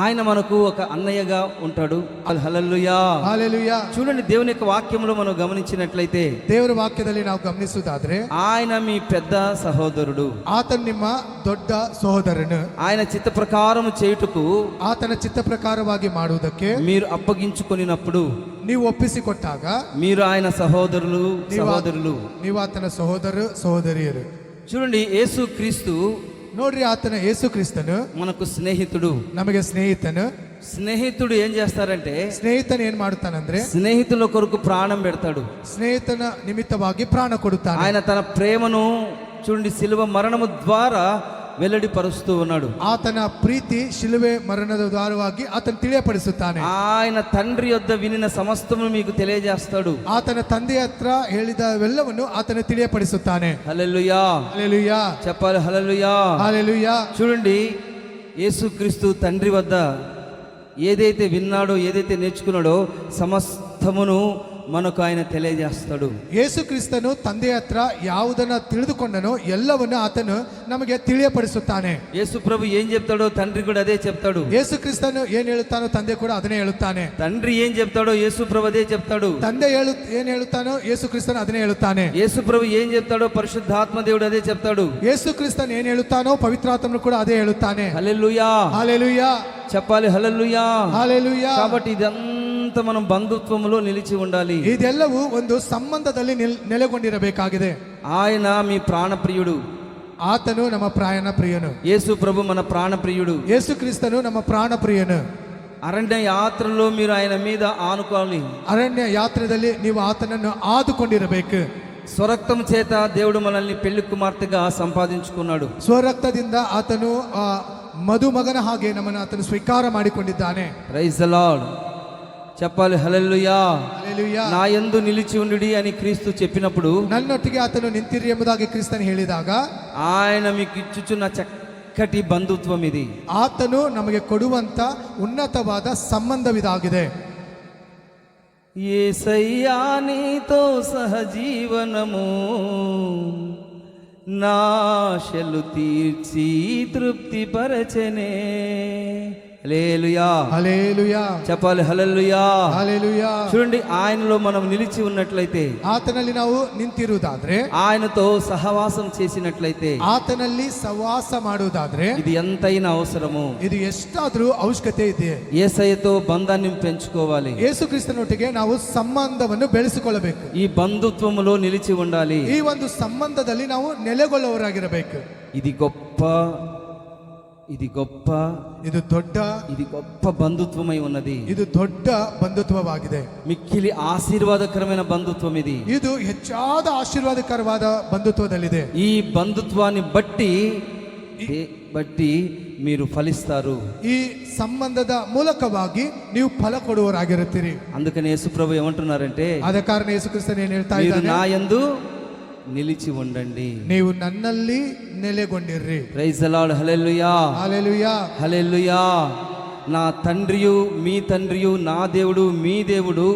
ఆయన మనకు ఒక అన్నయ్యగా ఉంటాడు. హల్లెలూయా. హల్లెలూయా. చూడండి, దేవుని యొక్క వాక్యంలో మనం గమనించినట్లయితే ದೇವರ ವಾಕ್ಯದಲ್ಲಿ ನಾವು ಗಮನಿಸುವುದಾದ್ರೆ ఆయన మీ పెద్ద సహోదరుడు, ಆತನು ನಿಮ್ಮ ದೊಡ್ಡ ಸಹೋದರನು. ఆయన చిత్త ప్రకారం చేయుటకు ಆತನ ಚಿತ್ತ ಪ್ರಕಾರವಾಗಿ ಮಾಡುವುದಕ್ಕೆ మీరు అప్పగించుకొనినప్పుడు ನೀವು ಒಪ್ಪಿಸಿಕೊಟ್ಟಾಗ మీరు ఆయన సహోదరులు. ನೀವು ಆತನ ಸಹೋದರ ಸಹೋದರಿಯರು. చూడండి, యేసు క్రీస్తు ನೋಡ್ರಿ, ಆತನ ಯೇಸು ಕ್ರಿಸ್ತನು మనకు స్నేహితుడు. ನಮಗೆ ಸ್ನೇಹಿತನು. స్నేహితుడు ఏం చేస్తారంటే ಸ್ನೇಹಿತನು ಏನ್ ಮಾಡುತ್ತಾನಂದ್ರೆ స్నేహితుల కొరకు ప్రాణం పెడతాడు. ಸ್ನೇಹಿತನ ನಿಮಿತ್ತವಾಗಿ ಪ್ರಾಣ ಕೊಡುತ್ತಾನೆ. ఆయన తన ప్రేమను చూడండి శిలువ మరణము ద్వారా వెల్లడిపరుస్తూ ఉన్నాడు. ಆತನ ಪ್ರೀತಿ ಶಿಲುವೆ ಮರಣದ ದ್ವಾರವಾಗಿ ಆತನು ತಿಳಿಯಪಡಿಸುತ್ತಾನೆ. ఆయన తండ్రి యొద్ద వినిన సమస్తము మీకు తెలియజేస్తాడు. ಆತನ ತಂದೆಯ ಹತ್ರ ಹೇಳಿದವೆಲ್ಲವನ್ನು ಆತನು ತಿಳಿಯಪಡಿಸುತ್ತಾನೆ. హల్లెలూయా. హల్లెలూయా. చెప్పాలి హల్లెలూయా. హల్లెలూయా. చూడండి, యేసుక్రీస్తు తండ్రి వద్ద ఏదైతే విన్నాడో, ఏదైతే నేర్చుకున్నాడో సమస్తమును మనకు ఆయన తెలియజేస్తాడు. ಯೇಸು ಕ್ರಿಸ್ತನು ತಂದೆಯ ಹತ್ರ ಯಾವುದನ್ನ ತಿಳಿದುಕೊಂಡನೋ ಎಲ್ಲವನ್ನು ಆತನು ನಮಗೆ ತಿಳಿಯಪಡಿಸುತ್ತಾನೆ. యేసు ప్రభు ఏం చెప్తాడో తండ్రి కూడా అదే చెప్తాడు. ಯೇಸು ಕ್ರಿಸ್ತನು ಏನ್ ಹೇಳುತ್ತಾನೋ ತಂದೆ ಕೂಡ ಅದನ್ನೇ ಹೇಳುತ್ತಾನೆ. తండ్రి ఏం చెప్తాడో యేసు ప్రభు అదే చెప్తాడు. ತಂದೆ ಏನ್ ಹೇಳುತ್ತಾನೋ ಯೇಸು ಕ್ರಿಸ್ತನು ಅದನ್ನೇ ಹೇಳುತ್ತಾನೆ. యేసు ప్రభు ఏం చెప్తాడో పరిశుద్ధాత్మ దేవుడు అదే చెప్తాడు. ಯೇಸು ಕ್ರಿಸ್ತನು ಏನ್ ಹೇಳುತ್ತಾನೋ ಪವಿತ್ರಾತ್ಮನು ಕೂಡ ಅದೇ ಹೇಳುತ್ತಾನೆ. హల్లెలూయా. హల్లెలూయా. చెప్పాలి హల్లెలూయా. హల్లెలూయా. కాబట్టి ఇదంతా మనం బంధుత్వంలో నిలిచి ఉండాలి. ಇದೆಲ್ಲವೂ ಒಂದು ಸಂಬಂಧದಲ್ಲಿ ನೆಲೆಗೊಂಡಿರಬೇಕಾಗಿದೆ. ఆయన మీ ప్రాణప్రియుడు. ಆತನು ನಮ್ಮ ಪ್ರಾಣ ಪ್ರಿಯನು. యేసు ప్రభు మన ప్రాణప్రియుడు. ಯೇಸು ಕ್ರಿಸ್ತನು ನಮ್ಮ ಪ್ರಾಣ ಪ್ರಿಯನು. అరణ్య యాత్రలో మీరు ఆయన మీద ఆనుకోవాలి. ಅರಣ್ಯ ಯಾತ್ರೆಯಲ್ಲಿ ನೀವು ಆತನನ್ನು ಆದುಕೊಂಡಿರಬೇಕು. స్వరక్తం చేత దేవుడు మనల్ని పెళ్లి కుమార్తెగా సంపాదించుకున్నాడు. ಸ್ವರಕ್ತದಿಂದ ಆತನು ಮಧುಮಗನ ಹಾಗೆ ನಮ್ಮನ್ನು ಆತನು ಸ್ವೀಕಾರ ಮಾಡಿಕೊಂಡಿದ್ದಾನೆ. Praise the lord. చెప్పాలి హల్లెలూయా. హల్లెలూయా. నా యందు నిలిచి ఉండుడి అని క్రీస్తు చెప్పినప్పుడు, ನನ್ನೊಟ್ಟಿಗೆ ಆತನು ನಿಂತಿರಿ ಎಂಬುದಾಗಿ ಕ್ರಿಸ್ತನು ಹೇಳಿದಾಗ ఆయన మీకు ఇచ్చుచున్న చక్కటి బంధుత్వం ఇది. ಆತನು ನಮಗೆ ಕೊಡುವಂತ ಉನ್ನತವಾದ ಸಂಬಂಧವಿದಾಗಿದೆ. యేసయ్యా నీతో సహజీవనము, నాశలు తీర్చి తృప్తి పరచనే. హల్లెలూయా. హల్లెలూయా. చెప్పాలి హల్లెలూయా. హల్లెలూయా. చూడండి, ఆయనలో మనం నిలిచి ఉన్నట్లయితే, ಆತನಲ್ಲಿ ನಾವು ನಿಂತಿರುವುದಾದ್ರೆ, ఆయనతో సహవాసం చేసినట్లయితే, ಆತನಲ್ಲಿ ಸವಾಸ ಮಾಡುವುದಾದ್ರೆ ఇది ఎంతైనా అవసరము. ಇದು ಎಷ್ಟಾದ್ರೂ ಅವಶ್ಯಕತೆ ಇದೆ. యేసయ్యతో బంధాన్ని పెంచుకోవాలి. ಯೇಸು ಕ್ರಿಸ್ತನೊಟ್ಟಿಗೆ ನಾವು ಸಂಬಂಧವನ್ನು ಬೆಳೆಸಿಕೊಳ್ಳಬೇಕು. ఈ బంధుత్వములో నిలిచి ఉండాలి. ಈ ಒಂದು ಸಂಬಂಧದಲ್ಲಿ ನಾವು ನೆಲೆಗೊಳ್ಳುವವರಾಗಿರಬೇಕು. ఇది గొప్ప ಇದು ದೊಡ್ಡ బంధుత్వమై ఉన్నది. ಇದು ದೊಡ್ಡ ಬಂಧುತ್ವವಾಗಿದೆ. మిక్కిలి ఆశీర్వాదకరమైన బంధుత్వం ఇది. ಇದು ಹೆಚ್ಚಾದ ಆಶೀರ್ವಾದಕರವಾದ ಬಂಧುತ್ವದಲ್ಲಿದೆ. ఈ బంధుత్వాన్ని బట్టి మీరు ఫలిస్తారు. ಈ ಸಂಬಂಧದ ಮೂಲಕವಾಗಿ ನೀವು ಫಲ ಕೊಡುವವರಾಗಿರುತ್ತೀರಿ. అందుకని యేసుప్రభు ఏమంటున్నారంటే, ಆದ ಕಾರಣ ಯೇಸು ಕ್ರಿಸ್ತನು ಏನು ಹೇಳ್ತಾ మీరు ಇದ್ದಾನೆ? నా యందు నిలిచి ఉండండి. ನೀವು ನನ್ನಲ್ಲಿ ನೆಲೆಗೊಂಡಿರ್ರಿ. Praise the Lord. Hallelujah. Hallelujah. Hallelujah. నా తండ్రియు మీ తండ్రియు, నా దేవుడు మీ దేవుడు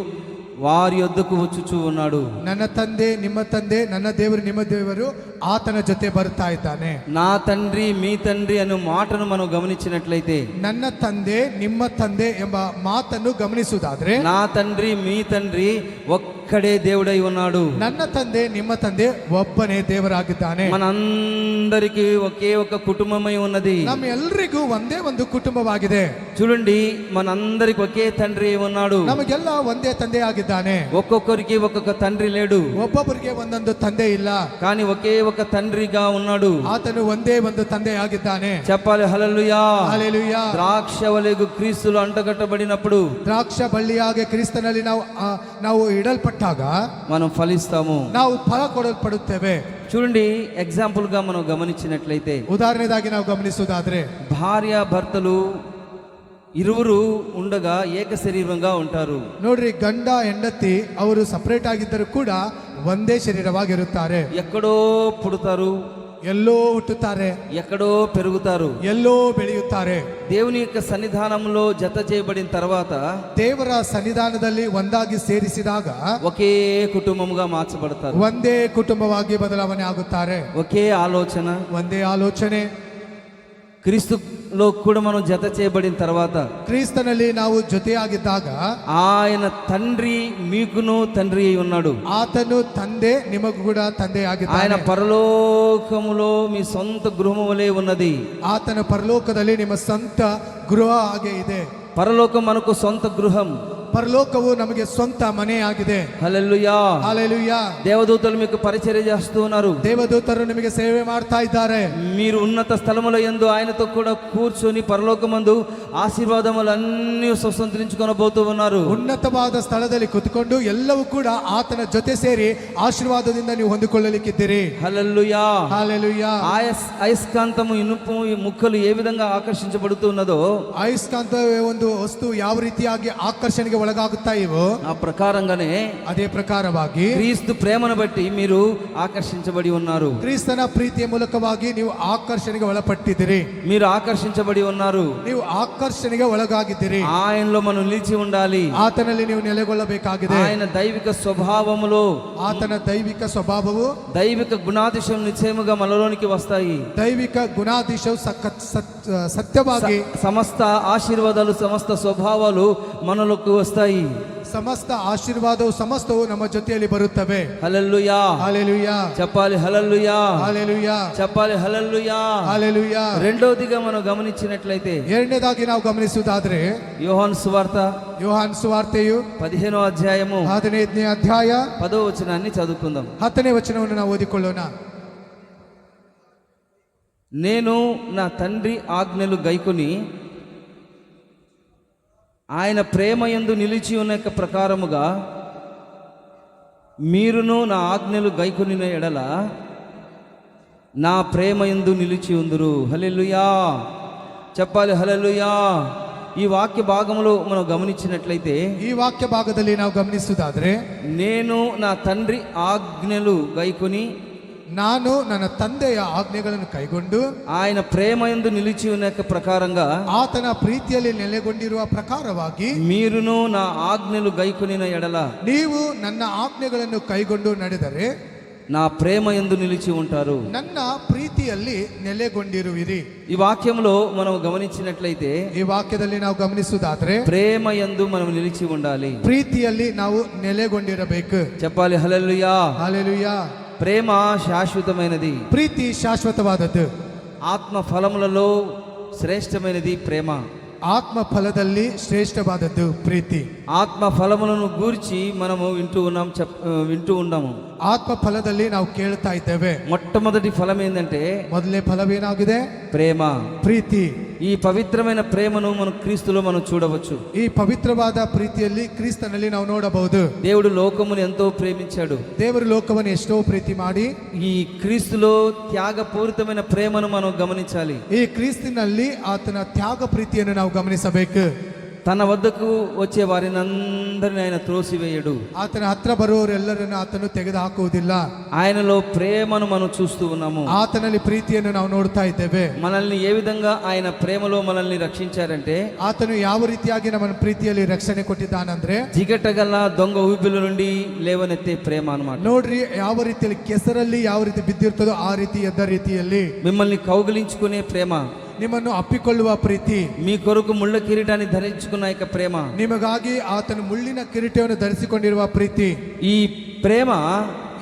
వారి యొద్దకు వచ్చుచూ ఉన్నాడు. ನನ್ನ ತಂದೆ ನಿಮ್ಮ ತಂದೆ, ನನ್ನ ದೇವರು ನಿಮ್ಮ ದೇವರು ಆತನ ಜೊತೆ ಬರ್ತಾ ಇದ್ದಾನೆ. నా తండ్రి మీ తండ్రి అనే మాటను మనం గమనించినట్లయితే, ನನ್ನ ತಂದೆ ನಿಮ್ಮ ತಂದೆ ಎಂಬ ಮಾತನ್ನು ಗಮನಿಸುವುದಾದ್ರೆ, నా తండ్రి మీ తండ్రి ఒక్కడే దేవుడై ఉన్నాడు. ನನ್ನ ತಂದೆ ನಿಮ್ಮ ತಂದೆ ಒಬ್ಬನೇ ದೇವರಾಗಿದ್ದಾನೆ. మనందరికీ ఒకే ఒక కుటుంబమై ఉన్నది. ನಮ್ಮ ಎಲ್ರಿಗೂ ಒಂದೇ ಒಂದು ಕುಟುಂಬವಾಗಿದೆ. చూడండి, మనందరికి ఒకే తండ్రి ఉన్నాడు. ನಮಗೆಲ್ಲ ಒಂದೇ ತಂದೆ ಆಗಿದ್ದಾನೆ. ఒక్కొక్కరికి ఒక్కొక్క తండ్రి లేడు, ಒಬ್ಬೊಬ್ಬರಿಗೆ ಒಂದೊಂದು ತಂದೆ ಇಲ್ಲ, కానీ ఒకే ఒక తండ్రిగా ఉన్నాడు. ಆತನು ಒಂದೇ ಒಂದು ತಂದೆ ಆಗಿದ್ದಾನೆ. చెప్పాలి హల్లెలూయా. హల్లెలూయా. ద్రాక్షవలెగు క్రీస్తులు అంటగట్టబడినప్పుడు, ದ್ರಾಕ್ಷ ಬಳ್ಳಿಯಾಗಿ ಕ್ರಿಸ್ತನಲ್ಲಿ ನಾವು ಇಡಲ್ಪಟ್ಟಾಗ మనం ఫలిస్తాము. ನಾವು ಫಲ ಕೊಡಲ್ಪಡುತ್ತೇವೆ. చూడండి, ఎగ్జాంపుల్ గా మనం గమనించినట్లయితే, ಉದಾಹರಣೆದಾಗಿ ನಾವು ಗಮನಿಸುವುದಾದ್ರೆ, భార్య భర్తలు ఇరువురు ఉండగా ఏక శరీరంగా ఉంటారు. ನೋಡ್ರಿ, ಗಂಡ ಹೆಂಡತಿ ಅವರು ಸಪರೇಟ್ ಆಗಿದ್ದರೂ ಕೂಡ ಒಂದೇ ಶರೀರವಾಗಿರುತ್ತಾರೆ. ఎక్కడో పుడతారు, ಎಲ್ಲೋ ಹುಟ್ಟುತ್ತಾರೆ, ఎక్కడో పెరుగుతారు. ಎಲ್ಲೋ ಬೆಳೆಯುತ್ತಾರೆ. దేవుని యొక్క సన్నిధానంలో జత చేయబడిన తర్వాత ದೇವರ ಸನ್ನಿಧಾನದಲ್ಲಿ ಒಂದಾಗಿ ಸೇರಿಸಿದಾಗ ఒకే కుటుంబముగా మార్చబడతారు. ಒಂದೇ ಕುಟುಂಬವಾಗಿ ಬದಲಾವಣೆ ಆಗುತ್ತಾರೆ. ఒకే ఆలోచన. ಒಂದೇ ಆಲೋಚನೆ. క్రీస్తులో కూడా మనం జత చేయబడిన తర్వాత, ಕ್ರಿಸ್ತನಲ್ಲಿ ನಾವು ಜೊತೆಯಾಗಿದ್ದಾಗ ఆయన తండ్రి మీకును తండ్రి అయి ఉన్నాడు. ಆತನು ತಂದೆ ನಿಮಗೂ ಕೂಡ ತಂದೆ ఆయన ಆಗಿದ್ದಾನೆ. పరలోకములో మీ సొంత గృహము వలె ఉన్నది. ಆತನ ಪರಲೋಕದಲ್ಲಿ ನಿಮ್ಮ ಸ್ವಂತ ಗೃಹ ಹಾಗೆ ಇದೆ. పరలోకం మనకు సొంత గృహం. ಪರಲೋಕವು ನಮಗೆ ಸ್ವಂತ ಮನೆ ಆಗಿದೆ. హల్లెలూయా. హల్లెలూయా. దేవదూతలు మీకు పరిచర్య చేస్తూ ఉన్నారు. ದೇವದೂತರು ನಿಮಗೆ ಸೇವೆ ಮಾಡ್ತಾ ಇದ್ದಾರೆ. మీరు ఉన్నత స్థలముల యందు ఆయనతో కూడా కూర్చొని పరలోకమందు ఆశీర్వాదములన్నీ స్వతంత్రించుకొనబోతూ ఉన్నారు. ಉನ್ನತವಾದ ಸ್ಥಳದಲ್ಲಿ ಕುತ್ಕೊಂಡು ಎಲ್ಲವೂ ಕೂಡ ಆತನ ಜೊತೆ ಸೇರಿ ಆಶೀರ್ವಾದದಿಂದ ನೀವು ಹೊಂದಿಕೊಳ್ಳಲಿಕ್ಕಿದ್ದೀರಿ. హల్లెలూయా. హల్లెలూయా. అయస్కాంతము ఇనుపు ముక్కలు ఏ విధంగా ఆకర్షించబడుతున్నదో, ಅಯಸ್ಕಾಂತ ಒಂದು ವಸ್ತು ಯಾವ ರೀತಿಯಾಗಿ ಆಕರ್ಷಣೆಗೆ ಒಳಗಾಗುತ್ತಾ ಇವು, ఆ ప్రకారంగానే ಅದೇ ಪ್ರಕಾರವಾಗಿ క్రీస్తు ప్రేమను బట్టి మీరు ఆకర్షించబడి ఉన్నారు. ಕ್ರಿಸ್ತನ ಪ್ರೀತಿಯ ಮೂಲಕವಾಗಿ ನೀವು ಆಕರ್ಷಣೆಗೆ ಒಳಪಟ್ಟಿದ್ದೀರಿ. మీరు ఆకర్షించబడి ఉన్నారు. ನೀವು ಆಕರ್ಷಣೆಗೆ ಒಳಗಾಗಿದ್ದೀರಿ. ఆయనలో మనం నిలిచి ఉండాలి. ಆತನಲ್ಲಿ ನೀವು ನೆಲೆಗೊಳ್ಳಬೇಕಾಗಿದೆ. ఆయన దైవిక స్వభావములో ಆತನ ದೈವಿಕ ಸ್ವಭಾವವು, దైవిక గుణాతిశయం నిశ్చయముగా మనలోనికి వస్తాయి. ದೈವಿಕ ಗುಣಾಧೀಶವು ಸತ್ಯವಾಗಿ సమస్త ఆశీర్వాదాలు, సమస్త స్వభావాలు మనలోకి వస్తాయి. ಸಮಸ್ತ ಆಶೀರ್ವಾದವು ಸಮಸ್ತವು ನಮ್ಮ ಜೊತೆಯಲ್ಲಿ ಬರುತ್ತವೆ. హల్లెలూయా. హల్లెలూయా. చెప్పాలి హల్లెలూయా. హల్లెలూయా. చెప్పాలి హల్లెలూయా. హల్లెలూయా. రెండవదిగా మనం గమనించినట్లయితే, ಎರಡನೇದಾಗಿ ನಾವು ಗಮನಿಸುವುದಾದ್ರೆ, యోహాను సువార్త ಯೋಹಾನ್ ಸುವಾರ್ತೆಯು 15వ అధ్యాయము 15ನೇ ಅಧ್ಯಾಯ 10వ వచనాన్ని చదువుకుందాం. 10ನೇ ವಚನವನ್ನು ನಾವು ಓದಿಕೊಳ್ಳೋಣ. నేను నా తండ్రి ఆజ్ఞలు గైకొని ఆయన ప్రేమ యందు నిలిచి ఉన్న యొక్క ప్రకారముగా మీరును నా ఆజ్ఞలు గైకొనిన ఎడల నా ప్రేమ యందు నిలిచి ఉందురు. హల్లెలూయా. చెప్పాలి హల్లెలూయా. ఈ వాక్య భాగంలో మనం గమనించినట్లయితే, ಈ ವಾಕ್ಯ ಭಾಗದಲ್ಲಿ ನಾವು ಗಮನಿಸುವುದಾದ್ರೆ, నేను నా తండ్రి ఆజ్ఞలు గైకొని ನಾನು ನನ್ನ ತಂದೆಯ ಆಜ್ಞೆಗಳನ್ನು ಕೈಗೊಂಡು ఆయన ప్రేమ యందు నిలిచి ఉన్న యొక్క ప్రకారంగా ಆತನ ಪ್ರೀತಿಯಲ್ಲಿ ನೆಲೆಗೊಂಡಿರುವ ಪ್ರಕಾರವಾಗಿ మీరును నా ఆజ్ఞలు గైకొనిన ఎడల ನೀವು ನನ್ನ ಆಜ್ಞೆಗಳನ್ನು ಕೈಗೊಂಡು ನಡೆದರೆ నా ప్రేమ యందు నిలిచి ఉంటారు. ನನ್ನ ಪ್ರೀತಿಯಲ್ಲಿ ನೆಲೆಗೊಂಡಿರುವಿರಿ. ఈ వాక్యంలో మనం గమనించినట్లయితే ಈ ವಾಕ್ಯದಲ್ಲಿ ನಾವು ಗಮನಿಸುವುದಾದ್ರೆ ప్రేమ యందు మనం నిలిచి ఉండాలి. ಪ್ರೀತಿಯಲ್ಲಿ ನಾವು ನೆಲೆಗೊಂಡಿರಬೇಕು. చెప్పాలి హల్లెలూయా. హల్లెలూయా. ప్రేమ శాశ్వతమైనది. ಪ್ರೀತಿ ಶಾಶ್ವತವಾದದ್ದು. ఆత్మ ఫలములలో శ్రేష్టమైనది ప్రేమ. ಆತ್ಮ ಫಲದಲ್ಲಿ ಶ್ರೇಷ್ಠವಾದದ್ದು ಪ್ರೀತಿ. ఆత్మ ఫలములను గూర్చి మనము వింటూ ఉన్నాము. ಆತ್ಮ ಫಲದಲ್ಲಿ ನಾವು ಕೇಳ್ತಾ ಇದ್ದೇವೆ. మొట్టమొదటి ఫలం ఏంటంటే ಮೊದಲನೇ ಫಲವೇನಾಗಿದೆ? ప్రేమ. ಪ್ರೀತಿ. ఈ పవిత్రమైన ప్రేమను మనం క్రీస్తులో మనం చూడవచ్చు. ಈ ಪವಿತ್ರವಾದ ಪ್ರೀತಿಯಲ್ಲಿ ಕ್ರಿಸ್ತನಲ್ಲಿ ನಾವು ನೋಡಬಹುದು. దేవుడు లోకమును ఎంతో ప్రేమించాడు. ದೇವರು ಲೋಕವನ್ನು ಎಷ್ಟೋ ಪ್ರೀತಿ ಮಾಡಿ ఈ క్రీస్తులో త్యాగపూరితమైన ప్రేమను మనం గమనించాలి. ಈ ಕ್ರಿಸ್ತಿನಲ್ಲಿ ಆತನ ತ್ಯಾಗ ಪ್ರೀತಿಯನ್ನು ನಾವು ಗಮನಿಸಬೇಕು. తన వద్దకు వచ్చే వారిని అందరిని ఆయన త్రోసివేయడు. ಆತನ ಹತ್ರ ಬರುವವರೆಲ್ಲರನ್ನು ಆತನು ತೆಗೆದು ಹಾಕುವುದಿಲ್ಲ. ఆయనలో ప్రేమను మనం చూస్తూ ఉన్నాము. ಆತನಲ್ಲಿ ಪ್ರೀತಿಯನ್ನು ನಾವು ನೋಡ್ತಾ ಇದ್ದೇವೆ. మనల్ని ఏ విధంగా ఆయన ప్రేమలో మనల్ని రక్షించారంటే ಆತನು ಯಾವ ರೀತಿಯಾಗಿ ನಮ್ಮ ಪ್ರೀತಿಯಲ್ಲಿ ರಕ್ಷಣೆ ಕೊಟ್ಟಿದ್ದಾನಂದ್ರೆ జిగటగల దొంగ ఊబిల నుండి లేవనెత్తే ప్రేమ అన్నమాట. ನೋಡ್ರಿ, ಯಾವ ರೀತಿಯಲ್ಲಿ ಕೆಸರಲ್ಲಿ ಯಾವ ರೀತಿ ಬಿದ್ದಿರ್ತದೋ ಆ ರೀತಿ ಎದ್ದ ರೀತಿಯಲ್ಲಿ మిమ్మల్ని కౌగిలించుకునే ప్రేమ, ನಿಮ್ಮನ್ನು ಅಪ್ಪಿಕೊಳ್ಳುವ ಪ್ರೀತಿ, మీ కొరకు ముళ్ళ కిరీటాన్ని ధరించుకున్న యొక్క ప్రేమ, ನಿಮಗಾಗಿ ಆತನು ಮುಳ್ಳಿನ ಕಿರೀಟವನ್ನು ಧರಿಸಿಕೊಂಡಿರುವ ಪ್ರೀತಿ. ఈ ప్రేమ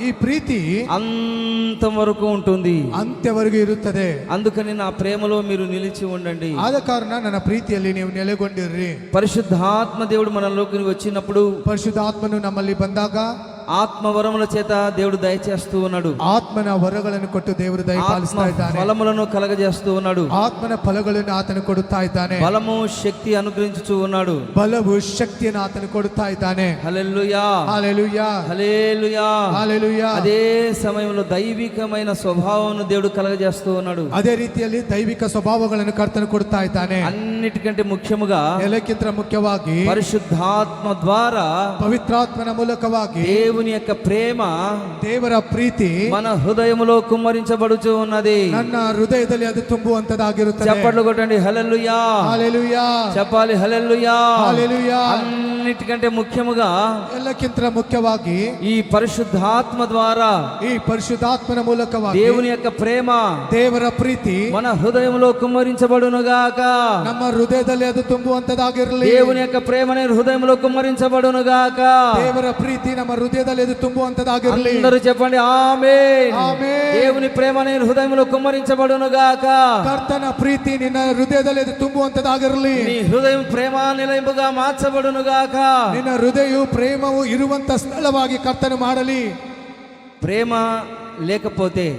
ಈ ಪ್ರೀತಿ అంతం వరకు ఉంటుంది. ಅಂತ್ಯವರೆಗೂ ಇರುತ್ತದೆ. అందుకని నా ప్రేమలో మీరు నిలిచి ఉండండి. ಆದ ಕಾರಣ ನನ್ನ ಪ್ರೀತಿಯಲ್ಲಿ ನೀವು ನೆಲೆಗೊಂಡಿರ್ರಿ. పరిశుద్ధాత్మ దేవుడు మనలోకి వచ్చినప్పుడు ಪರಿಶುದ್ಧಾತ್ಮನು ನಮ್ಮಲ್ಲಿ ಬಂದಾಗ ఆత్మవరముల చేత దేవుడు దయచేస్తూ ఉన్నాడు. ಆತ್ಮನ ವರಗಳನ್ನು ಕೊಟ್ಟು ದೇವರು ದಯಪಾಲಿಸ್ತಾ ಇದ್ದಾನೆ. ఫలములను కలగజేస్తూ ఉన్నాడు. ಆತ್ಮನ ಫಲಗಳನ್ನು ಆತನು ಕೊಡುತ್ತಾ ಇದ್ದಾನೆ. బలము శక్తి అనుగ్రహించుచూ ఉన్నాడు. ಬಲವು ಶಕ್ತಿಯನ್ನು ಆತನು ಕೊಡುತ್ತಾ ಇದ್ದಾನೆ. హల్లెలూయా, హల్లెలూయా, హల్లెలూయా, హల్లెలూయా. అదే సమయంలో దైవికమైన స్వభావమును దేవుడు కలగజేస్తూ ఉన్నాడు. ಅದೇ ರೀತಿಯಲ್ಲಿ ದೈವಿಕ ಸ್ವಭಾವಗಳನ್ನು ಕರ್ತನು ಕೊಡುತ್ತಾ ಇದ್ದಾನೆ. అన్నిటికంటే ముఖ్యముగా ಎಲ್ಲಕ್ಕಿಂತ ಮುಖ್ಯವಾಗಿ పరిశుద్ధాత్మ ద్వారా ಪವಿತ್ರಾತ್ಮನ ಮೂಲಕವಾಗಿ దేవుని యొక్క ప్రేమ ದೇವರ ಪ್ರೀತಿ మన హృదయములో కుమ్మరించబడుచు ఉన్నది. ನನ್ನ ಹೃದಯದಲ್ಲಿ ಅದು ತುಂಬುವಂತದಾಗಿರುತ್ತದೆ. చప్పట్లు కొట్టండి హల్లెలూయా. హల్లెలూయా. చెప్పాలి హల్లెలూయా. హల్లెలూయా. అన్నిటికంటే ముఖ్యముగా ಎಲ್ಲಕ್ಕಿಂತ ಮುಖ್ಯವಾಗಿ ఈ పరిశుద్ధాత్మ ద్వారా ಈ ಪರಿಶುದ್ಧಾತ್ಮನ ಮೂಲಕವಾಗಿ దేవుని యొక్క ప్రేమ ದೇವರ ಪ್ರೀತಿ మన హృదయంలో కుమ్మరించబడునుగాక. ನಮ್ಮ ಹೃದಯದಲ್ಲಿ ಅದು ತುಂಬುವಂತದಾಗಿರಲಿ. దేవుని యొక్క ప్రేమనే హృదయంలో కుమ్మరించబడునుగాక. ದೇವರ ಪ್ರೀತಿ ನಮ್ಮ ಹೃದಯದಲ್ಲಿ ಅದು ತುಂಬುವಂತದಾಗಿರಲಿ. అందరూ చెప్పండి ఆమేన్. ಆಮೆನ್. దేవుని ప్రేమనే హృదయంలో కుమ్మరించబడునుగాక. ಕರ್ತನ ಪ್ರೀತಿ ನಿನ್ನ ಹೃದಯದಲ್ಲಿ ಅದು ತುಂಬುವಂತದಾಗಿರಲಿ. నీ హృదయం ప్రేమ నిలయంబుగా మార్చబడునుగాక. ನಿನ್ನ ಹೃದಯವು ಪ್ರೇಮವು ಇರುವಂತ ಸ್ಥಳವಾಗಿ ಕರ್ತನು ಮಾಡಲಿ. ప్రేమ లేకపోతే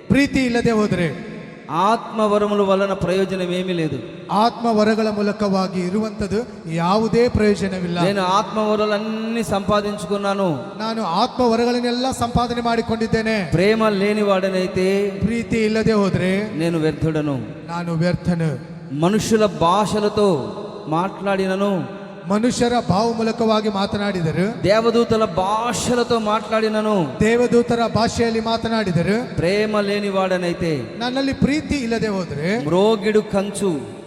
ಪ್ರೀತಿ ಇಲ್ಲದೆ ಹೋದರೆ ఆత్మవరముల వలన ప్రయోజనం ఏమీ లేదు. ಆತ್ಮ ವರಗಳ ಮೂಲಕವಾಗಿ ಇರುವಂತದ್ದು ಯಾವುದೇ ಪ್ರಯೋಜನವಿಲ್ಲ. నేను ఆత్మవరాలన్నీ సంపాదించుకున్నాను, ನಾನು ಆತ್ಮ ವರಗಳನ್ನೆಲ್ಲ ಸಂಪಾದನೆ ಮಾಡಿಕೊಂಡಿದ್ದೇನೆ. ప్రేమ లేనివాడనైతే ಪ್ರೀತಿ ಇಲ್ಲದೆ ಹೋದ್ರೆ నేను వ్యర్థుడను. ನಾನು ವ್ಯರ್ಥನು. మనుషుల భాషలతో మాట్లాడినను, ಮನುಷ್ಯರ ಭಾವ ಮೂಲಕವಾಗಿ ಮಾತನಾಡಿದರು, దేవదూతల భాషలతో మాట్లాడినను, ದೇವದೂತರ ಭಾಷೆಯಲ್ಲಿ ಮಾತನಾಡಿದರು, ప్రేమ లేనివాడనైతే ನನ್ನಲ್ಲಿ ಪ್ರೀತಿ ಇಲ್ಲದೆ ಹೋದ್ರೆ మ్రోగిడు కంచు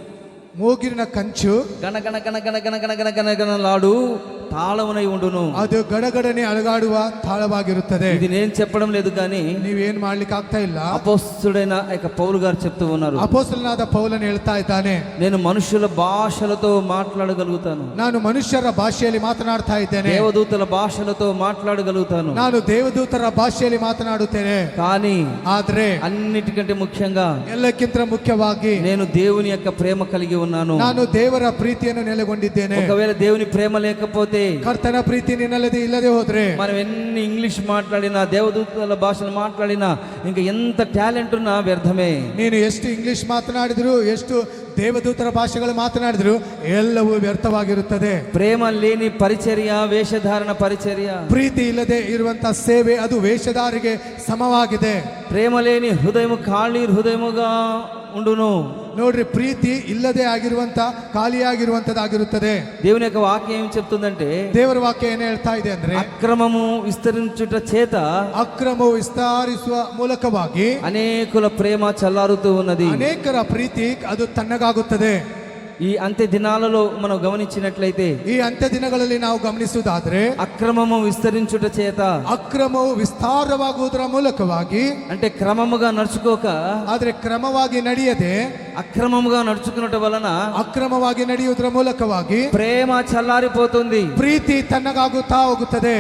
ಮೂಗಿನ ಕಂಚು గణగణ గణ గణ గణ గణ గణ గణ గణలాడు తాళమునై ఉండును. ಅದು ಗಡಗಡನೆ ಅಲಗಾಡುವ ತಾಳವಾಗಿರುತ್ತದೆ. ఇది నేను చెప్పడం లేదు కానీ ನೀವೇನ್ ಮಾಡ್ಲಿಕ್ಕೆ ಆಗ್ತಾ ಇಲ್ಲ. అపోస్తుడైన పౌలు గారు చెప్తూ ఉన్నారు. ಅಪೊಸ್ತಲನಾದ ಪೌಲನು ಹೇಳ್ತಾ ಇದ್ದಾನೆ, నేను మనుషుల భాషలతో మాట్లాడగలుగుతాను, ನಾನು ಮನುಷ್ಯರ ಭಾಷೆಯಲ್ಲಿ ಮಾತನಾಡ್ತಾ ಇದ್ದೇನೆ, దేవదూతల భాషలతో మాట్లాడగలుగుతాను, ನಾನು ದೇವದೂತರ ಭಾಷೆಯಲ್ಲಿ ಮಾತನಾಡುತ್ತೇನೆ. కానీ ಆದ್ರೆ అన్నిటికంటే ముఖ్యంగా ಎಲ್ಲಕ್ಕಿಂತ ಮುಖ್ಯವಾಗಿ నేను దేవుని యొక్క ప్రేమ కలిగి ఉన్నాను. ನಾನು ದೇವರ ಪ್ರೀತಿಯನ್ನು ನೆಲೆಗೊಂಡಿದ್ದೇನೆ. ఒకవేళ దేవుని ప్రేమ లేకపోతే, ಕರ್ತನ ಪ್ರೀತಿ ನಿನ್ನಲ್ಲದೆ ಇಲ್ಲದೆ ಹೋದ್ರೆ మనం ఎన్ని ఇంగ్లీష్ మాట్లాడినా, దేవదూతల భాషలు మాట్లాడినా, ఇంకా ఎంత టాలెంట్ ఉన్నా వ్యర్థమే. ನೀನು ಎಷ್ಟು ಇಂಗ್ಲಿಷ್ ಮಾತನಾಡಿದ್ರು, ಎಷ್ಟು ದೇವದೂತರ ಭಾಷೆಗಳು ಮಾತನಾಡಿದ್ರು ಎಲ್ಲವೂ ವ್ಯರ್ಥವಾಗಿರುತ್ತದೆ. ప్రేమ లేని పరిచర్య వేషధారణ పరిచర్య. ಪ್ರೀತಿ ಇಲ್ಲದೆ ಇರುವಂತ ಸೇವೆ ಅದು ವೇಷಧಾರಿಗೆ ಸಮವಾಗಿದೆ. ప్రేమ లేని హృదయము ఖాళీ హృదయముగా ఉండును. ನೋಡ್ರಿ, ಪ್ರೀತಿ ಇಲ್ಲದೆ ಆಗಿರುವಂತ ಖಾಲಿಯಾಗಿರುವಂತದಾಗಿರುತ್ತದೆ. దేవుని యొక్క వాక్యం ఏం చెప్తుందంటే, ದೇವರ ವಾಕ್ಯ ಏನ್ ಹೇಳ್ತಾ ಇದೆ ಅಂದ್ರೆ, అక్రమము విస్తరించుట చేత ಅಕ್ರಮವು ವಿಸ್ತರಿಸುವ ಮೂಲಕವಾಗಿ అనేకుల ప్రేమ చల్లారుతూ ఉన్నది. ಅನೇಕರ ಪ್ರೀತಿ ಅದು ತಣ್ಣಗಾಗುತ್ತದೆ. ఈ అంత్య దినాలలో మనం గమనించినట్లయితే ಈ ಅಂತ್ಯ ದಿನಗಳಲ್ಲಿ ನಾವು ಗಮನಿಸುವುದಾದ್ರೆ అక్రమము విస్తరించుట చేత, ಅಕ್ರಮವು ವಿಸ್ತಾರವಾಗುವುದರ ಮೂಲಕವಾಗಿ, అంటే క్రమముగా నడుచుకోక ಆದ್ರೆ ಕ್ರಮವಾಗಿ ನಡೆಯದೆ అక్రమముగా నడుచుకున్నట వలన ಅಕ್ರಮವಾಗಿ ನಡೆಯುವುದರ ಮೂಲಕವಾಗಿ ప్రేమ చల్లారిపోతుంది. ಪ್ರೀತಿ ತಣ್ಣಗಾಗುತ್ತಾ ಹೋಗುತ್ತದೆ.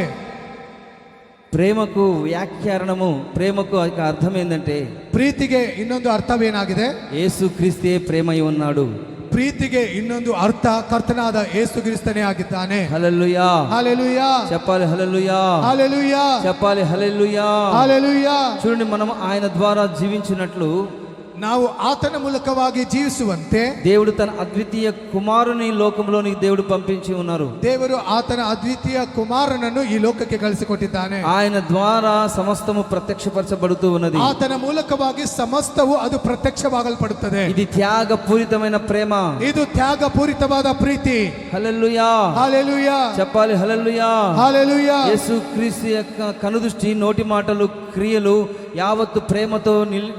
ప్రేమకు వ్యాఖ్యానము, ప్రేమకు అర్థం ఏంటంటే ಪ್ರೀತಿಗೆ ಇನ್ನೊಂದು ಅರ್ಥವೇನಾಗಿದೆ? యేసుక్రీస్తే ప్రేమై ఉన్నాడు. ಪ್ರೀತಿಗೆ ಇನ್ನೊಂದು ಅರ್ಥ ಕರ್ತನಾದ ಯೇಸು ಕ್ರಿಸ್ತನೇ ಆಗಿದ್ದಾನೆ. హల్లెలూయా, హల్లెలూయా, చెప్పాలి హల్లెలూయా, హల్లెలూయా, చెప్పాలి హల్లెలూయా. హల్లెలూయా. చూడండి, మనం ఆయన ద్వారా జీవించినట్లు ನಾವು ಆತನ ಮೂಲಕವಾಗಿ ಜೀವಿಸುವಂತೆ దేవుడు తన అద్వితీయ కుమారుని లోకంలోనికి దేవుడు పంపించి ఉన్నారు. ದೇವರು ಆತನ ಅದ್ವಿತೀಯ ಕುಮಾರನನ್ನು ಈ ಲೋಕಕ್ಕೆ ಕಳಿಸಿಕೊಟ್ಟಿದ್ದಾನೆ. ఆయన ద్వారా సమస్తము ప్రత్యక్షపరచబడుతూ ఉన్నది. ಆತನ ಮೂಲಕವಾಗಿ ಸಮಸ್ತವು ಅದು ಪ್ರತ್ಯಕ್ಷವಾಗಲ್ಪಡುತ್ತದೆ. ఇది త్యాగపూరితమైన ప్రేమ. ಇದು ತ್ಯಾಗಪೂರಿತವಾದ ಪ್ರೀತಿ. హల్లెలూయా, హల్లెలూయా, చెప్పాలి హల్లెలూయా. హల్లెలూయా. యేసుక్రీస్తు యొక్క కనుదృష్టి, నోటి మాటలు, క్రియలు యావత్తు ప్రేమతో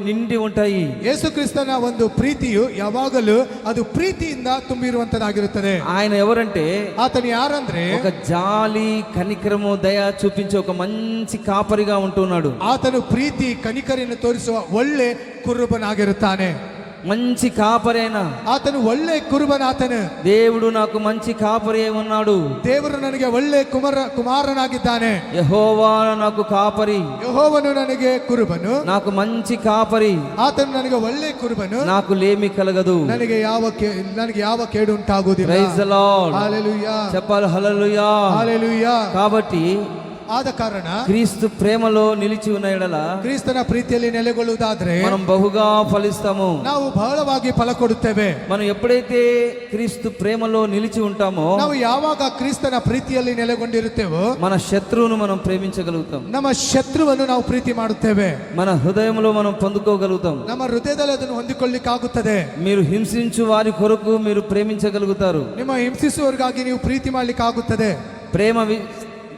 నిండి ఉంటాయి. ಯೇಸು ಕ್ರಿಸ್ತನ ಒಂದು ಪ್ರೀತಿಯು ಯಾವಾಗಲೂ ಅದು ಪ್ರೀತಿಯಿಂದ ತುಂಬಿರುವಂತದಾಗಿರುತ್ತದೆ. ఆయన ఎవరంటే ಆತನು ಯಾರಂದ್ರೆ ఒక జాలి, కనికరము, దయ చూపించే ఒక మంచి కాపరిగా ఉంటున్నాడు. ಆತನು ಪ್ರೀತಿ ಕನಿಕರಿಯನ್ನು ತೋರಿಸುವ ಒಳ್ಳೆ ಕುರುಬನಾಗಿರುತ್ತಾನೆ. మంచి కాపరైన ಆತನು ಒಳ್ಳೆ ಕುರುಬನಾತನು. దేవుడు నాకు మంచి కాపరి అయి ఉన్నాడు. ದೇವರು ನನಗೆ ಒಳ್ಳೆ ಕುಮಾರನಾಗಿದ್ದಾನೆ. యెహోవా నాకు కాపరి, ಯೆಹೋವನು ನನಗೆ ಕುರುಬನು. నాకు మంచి కాపరి, ಆತನು ನನಗೆ ಒಳ್ಳೆ ಕುರುಬನು. నాకు లేమి కలగదు. ನನಗೆ ಯಾವ ಕೇಡು ಉಂಟಾಗುವುದಿಲ್ಲ. Praise the Lord. హల్లెలూయా, చెప్పాలి హల్లెలూయా. హల్లెలూయా. కాబట్టి ಆದ ಕಾರಣ క్రీస్తు ప్రేమలో నిలిచి ఉన్న ఎడల ಕ್ರಿಸ್ತನ ಪ್ರೀತಿಯಲ್ಲಿ ನೆಲೆಗೊಳ್ಳುವುದಾದ್ರೆ మనం బహుగా ఫలిస్తాము. ನಾವು ಬಹಳವಾಗಿ ಫಲ ಕೊಡುತ್ತೇವೆ. మనం ఎప్పుడైతే క్రీస్తు ప్రేమలో నిలిచి ఉంటామో, ನಾವು ಯಾವಾಗ ಕ್ರಿಸ್ತನ ಪ್ರೀತಿಯಲ್ಲಿ ನೆಲೆಗೊಂಡಿರುತ್ತೇವೋ మన శత్రువును మనం ప్రేమించగలుగుతాం. ನಮ್ಮ ಶತ್ರುವನ್ನು ನಾವು ಪ್ರೀತಿ ಮಾಡುತ್ತೇವೆ. మన హృదయంలో మనం పొందుకోగలుగుతాం. ನಮ್ಮ ಹೃದಯದಲ್ಲಿ ಅದನ್ನು ಹೊಂದಿಕೊಳ್ಳಿಕ್ಕಾಗುತ್ತದೆ. మీరు హింసించు వారి కొరకు మీరు ప్రేమించగలుగుతారు. ನಿಮ್ಮ ಹಿಂಸಿಸುವವರಿಗಾಗಿ ನೀವು ಪ್ರೀತಿ ಮಾಡ್ಲಿಕ್ಕಾಗುತ್ತದೆ.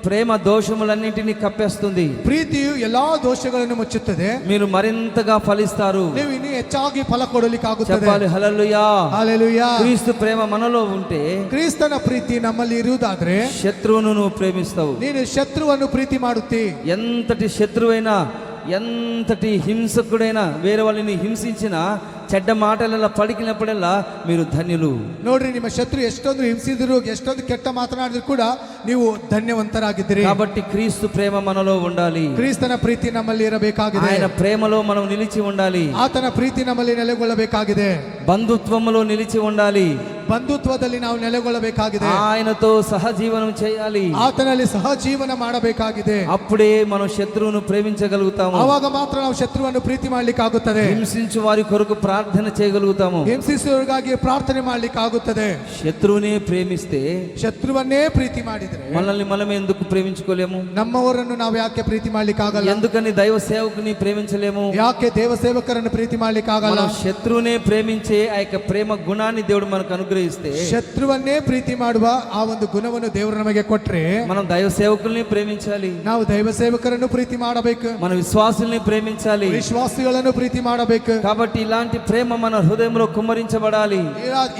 ప్రేమ దోషములన్నింటినీ కప్పేస్తుంది. ಪ್ರೀತಿಯು ಎಲ್ಲಾ ದೋಷಗಳನ್ನು ಮುಚ್ಚುತ್ತದೆ. మీరు మరింతగా ఫలిస్తారు. ನೀವು ಇನ್ನೂ ಹೆಚ್ಚಾಗಿ ಫಲ ಕೊಡಲಿಕ್ಕಾಗುತ್ತದೆ. చెప్పాలి హల్లెలూయా. హల్లెలూయా. క్రీస్తు ప్రేమ మనలో ఉంటే ಕ್ರಿಸ್ತನ ಪ್ರೀತಿ ನಮ್ಮಲ್ಲಿ ಇರುವುದಾದ್ರೆ శత్రువును నువ్వు ప్రేమిస్తావు. ನೀನು ಶತ್ರುವನ್ನು ಪ್ರೀತಿ ಮಾಡುತ್ತಿ. ఎంతటి శత్రువైనా, ఎంతటి హింసకుడైనా, వేరే వాళ్ళని హింసించిన చెడ్డ మాటలలో పడికినప్పుడల్లా మీరు ధన్యులు. ನೋಡ್ರಿ, ನಿಮ್ಮ ಶತ್ರು ಎಷ್ಟೊಂದು ಹಿಂಸಿದ್ರು, ಎಷ್ಟೊಂದು ಕೆಟ್ಟ ಮಾತನಾಡಿದ್ರು ಕೂಡ ನೀವು ಧನ್ಯವಂತರಾಗಿದ್ದೀರಿ. కాబట్టి క్రీస్తు ప్రేమ మనలో ఉండాలి. ಕ್ರಿಸ್ತನ ಪ್ರೀತಿ ನಮ್ಮಲ್ಲಿ ಇರಬೇಕಾಗಿದೆ. ఆయన ప్రేమలో మనం నిలిచి ఉండాలి. ಆತನ ಪ್ರೀತಿ ನಮ್ಮಲ್ಲಿ ನೆಲೆಗೊಳ್ಳಬೇಕಾಗಿದೆ. బంధుత్వములో నిలిచి ఉండాలి. ಬಂಧುತ್ವದಲ್ಲಿ ನಾವು ನೆಲೆಗೊಳ್ಳಬೇಕಾಗಿದೆ. ఆయనతో సహజీవనం చేయాలి. ಆತನಲ್ಲಿ ಸಹಜೀವನ ಮಾಡಬೇಕಾಗಿದೆ. అప్పుడే మనం శత్రువును ప్రేమించగలుగుతాము. ಆವಾಗ ಮಾತ್ರ ನಾವು ಶತ್ರುವನ್ನು ಪ್ರೀತಿ ಮಾಡ್ಲಿಕ್ಕಾಗುತ್ತದೆ. హింసించు వారి కొరకు ప్రార్థన చేయగలుగుతాము. ಹಿಂಸಿಸುವವರಿಗಾಗಿ ಪ್ರಾರ್ಥನೆ ಮಾಡ್ಲಿಕ್ಕಾಗುತ್ತದೆ. శత్రువునే ప్రేమిస్తే, ಶತ್ರುವನ್ನೇ ಪ್ರೀತಿ ಮಾಡಿದ್ರೆ మనల్ని మనమే ఎందుకు ప్రేమించుకోలేము? ನಮ್ಮವರನ್ನು ನಾವು ಯಾಕೆ ಪ್ರೀತಿ ಮಾಡ್ಲಿಕ್ಕಾಗಲ್ಲ? ఎందుకని దైవ సేవకుని ప్రేమించలేము? ಯಾಕೆ ದೇವ ಸೇವಕರನ್ನು ಪ್ರೀತಿ ಮಾಡ್ಲಿಕ್ಕಾಗಲ್ಲ? మనం శత్రువునే ప్రేమించే ఆ యొక్క ప్రేమ గుణాన్ని దేవుడు మనకు అనుగ్రహిస్తే, ಶತ್ರುವನ್ನೇ ಪ್ರೀತಿ ಮಾಡುವ ಆ ಒಂದು ಗುಣವನ್ನು ದೇವರು ನಮಗೆ ಕೊಟ್ರೆ మనం దైవ సేవకుల్ని ప్రేమించాలి. ನಾವು ದೈವ ಸೇವಕರನ್ನು ಪ್ರೀತಿ ಮಾಡಬೇಕು. మన విశ్వాసుల్ని ప్రేమించాలి. ವಿಶ್ವಾಸಿಗಳನ್ನು ಪ್ರೀತಿ ಮಾಡಬೇಕು. కాబట్టి ఇలాంటి ప్రేమ మన హృదయంలో కుమ్మరించబడాలి.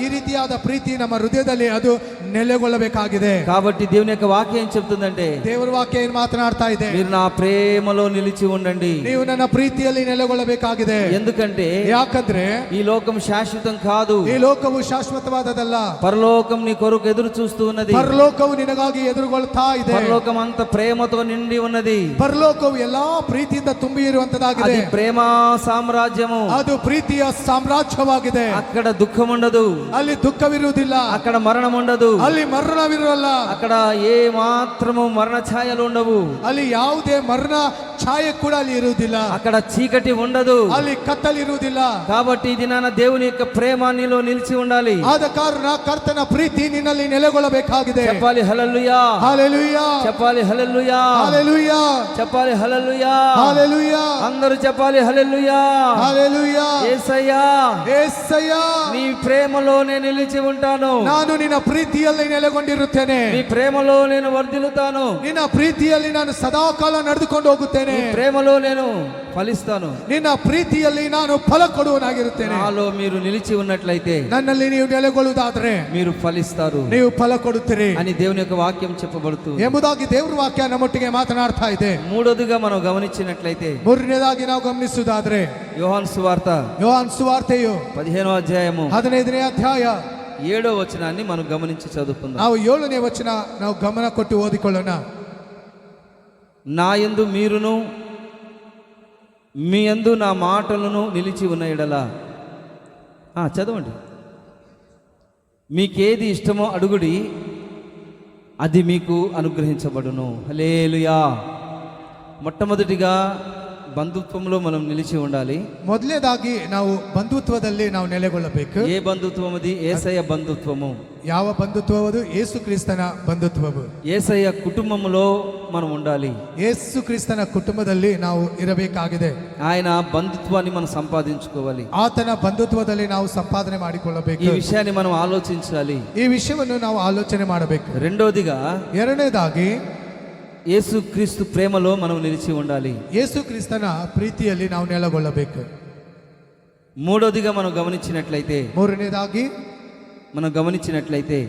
ಈ ರೀತಿಯಾದ ಪ್ರೀತಿ ನಮ್ಮ ಹೃದಯದಲ್ಲಿ ಅದು ನೆಲೆಗೊಳ್ಳಬೇಕಾಗಿದೆ. కాబట్టి దేవుని యొక్క వాక్యం ఏం చెప్తుందంటే, ದೇವರ ವಾಕ್ಯ ಏನ್ ಮಾತನಾಡ್ತಾ ಇದೆ? మీరు నా ప్రేమలో నిలిచి ఉండండి. ನೀವು ನನ್ನ ಪ್ರೀತಿಯಲ್ಲಿ ನೆಲೆಗೊಳ್ಳಬೇಕಾಗಿದೆ. ఎందుకంటే ಯಾಕಂದ್ರೆ ఈ లోకం శాశ్వతం కాదు. ಈ ಲೋಕವು ಶಾಶ್ವತವಾದದಲ್ಲ. పరలోకం నీ కొరకు ఎదురు చూస్తూ ఉన్నది. ಪರಲೋಕವು ನಿನಗಾಗಿ ಎದುರುಗೊಳ್ತಾ ಇದೆ. పరలోకం అంత ప్రేమతో నిండి ఉన్నది. ಪರಲೋಕವು ಎಲ್ಲಾ ಪ್ರೀತಿಯಿಂದ ತುಂಬಿ ಇರುವಂತದಾಗಿದೆ. అది ప్రేమ సామ్రాజ్యము. ಅದು ಪ್ರೀತಿಯ ಸಾಮ್ರಾಜ್ಯವಾಗಿದೆ. అక్కడ దుఃఖం ఉండదు. ಅಲ್ಲಿ ದುಃಖವಿರುವುದಿಲ್ಲ. అక్కడ మరణం ఉండదు. ಅಲ್ಲಿ ಮರಣವಿರುವಲ್ಲ. అక్కడ ఏ మాత్రము మరణ ఛాయలు ఉండవు. ಅಲ್ಲಿ ಯಾವುದೇ ಮರಣ ಛಾಯೆ ಕೂಡ ಅಲ್ಲಿ ಇರುವುದಿಲ್ಲ. అక్కడ చీకటి ఉండదు. ಅಲ್ಲಿ ಕತ್ತಲಿರುವುದಿಲ್ಲ. కాబట్టి ఇది నాన్న దేవుని యొక్క ప్రేమ నీలో నిలిచి ఉండాలి. ಆದ ಕಾರಣ ಕರ್ತನ ಪ್ರೀತಿ ನಿನ್ನಲ್ಲಿ ನೆಲೆಗೊಳ್ಳಬೇಕಾಗಿದೆ. చెప్పాలి హల్లెలూయా. హల్లెలూయా. చెప్పాలి హల్లెలూయా. హల్లెలూయా. చెప్పాలి హల్లెలూయా. హల్లెలూయా. అందరూ చెప్పాలి హల్లెలూయా. హల్లెలూయా. యేసయ్యా, యేసయ్యా, నీ ప్రేమలో నేను నిలిచి ఉంటాను. ನಾನು ನಿನ್ನ ಪ್ರೀತಿಯಲ್ಲಿ ಪ್ರೀತಿಯಲ್ಲಿ ನೆಲೆಗೊಂಡಿರುತ್ತೇನೆ. మీ ప్రేమలో నేను వర్ధిల్లుతాను. ನಿನ್ನ ಪ್ರೀತಿಯಲ್ಲಿ ನಾನು ಸದಾಕಾಲ ನಡೆದುಕೊಂಡು ಹೋಗುತ್ತೇನೆ. మీ ప్రేమలో నేను ఫలిస్తాను. ನಿನ್ನ ಪ್ರೀತಿಯಲ್ಲಿ ನಾನು ಫಲ ಕೊಡುವನಾಗಿರುತ್ತೇನೆ. నాలో మీరు నిలిచి ఉన్నట్లయితే ನನ್ನಲ್ಲಿ ನೀವು ನೆಲೆಗೊಳ್ಳುವುದಾದ್ರೆ మీరు ఫలిస్తారు ನೀವು ಫಲ ಕೊಡುತ್ತೀರಿ అని దేవుని యొక్క వాక్యం చెప్పబడుతుంది. ಎಂಬುದಾಗಿ ದೇವರ ವಾಕ್ಯ ನಮ್ಮೊಟ್ಟಿಗೆ ಮಾತನಾಡ್ತಾ ಇದೆ. మూడోదిగా మనం గమనించినట్లయితే ಮೂರನೇದಾಗಿ ನಾವು ಗಮನಿಸುವುದಾದ್ರೆ యోహాను సువార్త ಯೋಹಾನ ಸುವಾರ್ತೆಯು 15వ అధ్యాయము 15ನೇ ಅಧ್ಯಾಯ 7వ వచనాన్ని మనం గమనించి చదువుకుందాం. ನಾವು 7ನೇ ವಚನ ನಾವು ಗಮನ ಕೊಟ್ಟು ಓದಿಕೊಳ್ಳೋಣ. నా యందు మీరును మీ యందు నా మాటలను నిలిచి ఉన్న ఎడల చదవండి. మీకేది ఇష్టమో అడుగుడి, అది మీకు అనుగ్రహించబడును. హల్లెలూయా. మొట్టమొదటిగా బంధుత్వంలో మనం నిలిచి ఉండాలి. ಮೊದಲನೇದಾಗಿ ನಾವು ಬಂಧುತ್ವದಲ್ಲಿ ನಾವು ನೆಲೆಗೊಳ್ಳಬೇಕು. ఏ బంధుత్వం అది? యేసయ్య బంధుత్వము. ಯಾವ ಬಂಧುತ್ವವದು? ಯೇಸು ಕ್ರಿಸ್ತನ ಬಂಧುತ್ವವು. యేసయ్య కుటుంబంలో మనం ఉండాలి. ಯೇಸು ಕ್ರಿಸ್ತನ ಕುಟುಂಬದಲ್ಲಿ ನಾವು ಇರಬೇಕಾಗಿದೆ. ఆయన బంధుత్వాన్ని మనం సంపాదించుకోవాలి. ಆತನ ಬಂಧುತ್ವದಲ್ಲಿ ನಾವು ಸಂಪಾದನೆ ఈ ಮಾಡಿಕೊಳ್ಳಬೇಕು. విషయాన్ని మనం ఆలోచించాలి. ಈ ವಿಷಯವನ್ನು ನಾವು ಆಲೋಚನೆ ಮಾಡಬೇಕು. రెండోదిగా ಎರಡನೇದಾಗಿ యేసు క్రీస్తు ప్రేమలో మనం నిలిచి ఉండాలి. ಯೇಸು ಕ್ರಿಸ್ತನ ಪ್ರೀತಿಯಲ್ಲಿ ನಾವು ನೆಲೆಗೊಳ್ಳಬೇಕು. మూడోదిగా మనం గమనించినట్లయితే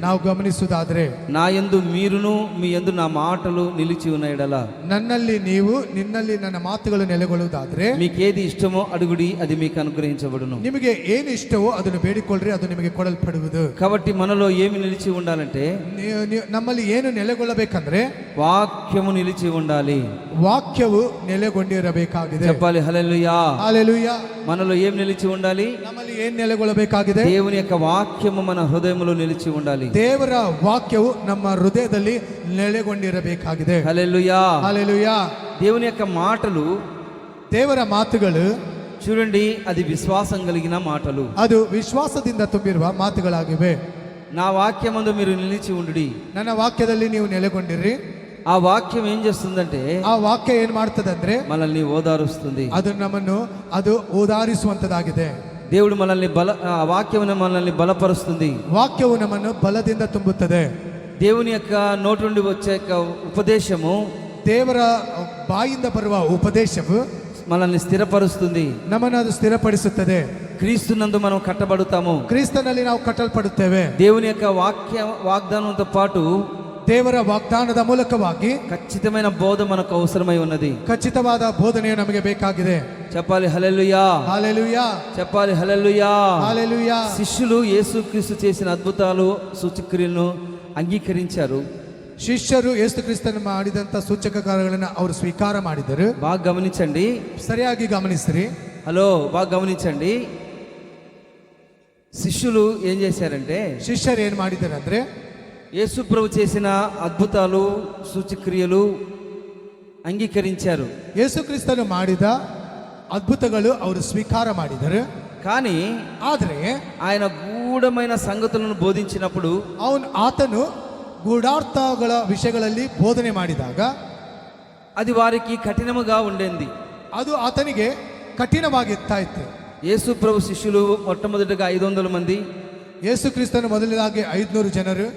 ನಾವು ಗಮನಿಸುವುದಾದ್ರೆ నా యందు మీరును మీ యందు నా మాటలు నిలిచి ఉన్న ఎడల ನನ್ನಲ್ಲಿ ನೀವು ನಿನ್ನಲ್ಲಿ ನನ್ನ ಮಾತುಗಳು ನೆಲೆಗೊಳ್ಳುವುದಾದ್ರೆ మీకేది ఇష్టమో అడుగుడి, అది మీకు అనుగ్రహించబడును. ನಿಮಗೆ ಏನು ಇಷ್ಟವೋ ಅದನ್ನು ಬೇಡಿಕೊಳ್ಳ್ರಿ, ಅದು ನಿಮಗೆ ಕೊಡಲ್ಪಡುವುದು. కాబట్టి మనలో ఏమి నిలిచి ఉండాలంటే ನಮ್ಮಲ್ಲಿ ಏನು ನೆಲೆಗೊಳ್ಳಬೇಕಂದ್ರೆ వాక్యము నిలిచి ఉండాలి. ವಾಕ್ಯವು ನೆಲೆಗೊಂಡಿರಬೇಕಾಗಿದೆ. చెప్పాలి హల్లెలూయా. హల్లెలూయా. మనలో ఏం నిలిచి ఉండాలి? ನಮ್ಮಲ್ಲಿ ಏನು ನೆಲೆಗೊಳ್ಳಬೇಕಾಗಿದೆ? దేవుని యొక్క వాక్యము మన హృదయంలో నిలిచి ఉండాలి. ದೇವರ ವಾಕ್ಯವು ನಮ್ಮ ಹೃದಯದಲ್ಲಿ ನೆಲೆಗೊಂಡಿರಬೇಕಾಗಿದೆ. హల్లెలూయా. హల్లెలూయా. దేవుని యొక్క మాటలు, ದೇವರ ಮಾತುಗಳು చూడండి, అది విశ్వాసం కలిగిన మాటలు. ಅದು ವಿಶ್ವಾಸದಿಂದ ತುಂಬಿರುವ ಮಾತುಗಳಾಗಿವೆ. నా వాక్యమందు మీరు నిలిచి ఉండుడి. ನನ್ನ ವಾಕ್ಯದಲ್ಲಿ ನೀವು ನೆಲೆಗೊಂಡಿರ್ರಿ. ఆ వాక్యం ఏం చేస్తుందంటే ಆ ವಾಕ್ಯ ಏನ್ ಮಾಡ್ತದಂದ್ರೆ మనల్ని ఓదారుస్తుంది. ಅದು ನಮ್ಮನ್ನು ಅದು ಓದಾರಿಸುವಂತದಾಗಿದೆ. దేవుడు మనల్ని ఆ వాక్యం మనల్ని బలపరుస్తుంది. ವಾಕ್ಯವು ನಮ್ಮನ್ನು ಬಲದಿಂದ ತುಂಬುತ್ತದೆ. దేవుని యొక్క నోటి నుండి వచ్చే యొక్క ఉపదేశము, ದೇವರ ಬಾಯಿಂದ ಬರುವ ಉಪದೇಶವು మనల్ని స్థిరపరుస్తుంది. ನಮ್ಮನ್ನು ಅದು ಸ್ಥಿರಪಡಿಸುತ್ತದೆ. క్రీస్తునందు మనం కట్టబడతాము. ಕ್ರಿಸ್ತನಲ್ಲಿ ನಾವು ಕಟ್ಟಲ್ಪಡುತ್ತೇವೆ. దేవుని యొక్క వాగ్దానంతో పాటు ದೇವರ ವಾಗ್ದಾನದ ಮೂಲಕವಾಗಿ ఖచ్చితమైన బోధ మనకు అవసరమై ఉన్నది. ಖಚಿತವಾದ ಬೋಧನೆಯು ನಮಗೆ ಬೇಕಾಗಿದೆ. చెప్పాలి హల్లెలూయా. హల్లెలూయా. చెప్పాలి హల్లెలూయా. హల్లెలూయా. శిష్యులు యేసుక్రీస్తు చేసిన అద్భుతాలు సూచక్రియలను అంగీకరించారు. ಶಿಷ್ಯರು ಯೇಸು ಕ್ರಿಸ್ತನು ಮಾಡಿದಂತ ಸೂಚಕ ಕಾರ್ಯಗಳನ್ನು ಅವರು ಸ್ವೀಕಾರ ಮಾಡಿದರು. బాగా గమనించండి. ಸರಿಯಾಗಿ ಗಮನಿಸ್ರಿ. హలో, బాగా గమనించండి. శిష్యులు ఏం చేశారంటే, ಶಿಷ್ಯರು ಏನ್ ಮಾಡಿದ್ದಾರೆ ಅಂದ್ರೆ యేసు ప్రభు చేసిన అద్భుతాలు సూచక్రియలు అంగీకరించారు. ಯೇಸು ಕ್ರಿಸ್ತನು ಮಾಡಿದ ಅದ್ಭುತಗಳು ಅವರು ಸ್ವೀಕಾರ ಮಾಡಿದರು. కానీ ಆದರೆ ఆయన గూఢమైన సంగతులను బోధించినప్పుడు ಆತನು ಗೂಢಾರ್ಥಗಳ ವಿಷಯಗಳಲ್ಲಿ ಬೋಧನೆ ಮಾಡಿದಾಗ అది వారికి కఠినముగా ఉండేది. ಅದು ಆತನಿಗೆ ಕಠಿಣವಾಗಿರ್ತಾ ಇತ್ತು. యేసు ప్రభు శిష్యులు మొట్టమొదటిగా 500 మంది, ಯೇಸು ಕ್ರಿಸ್ತನು ಮೊದಲನೇದಾಗಿ 500 ಜನರು,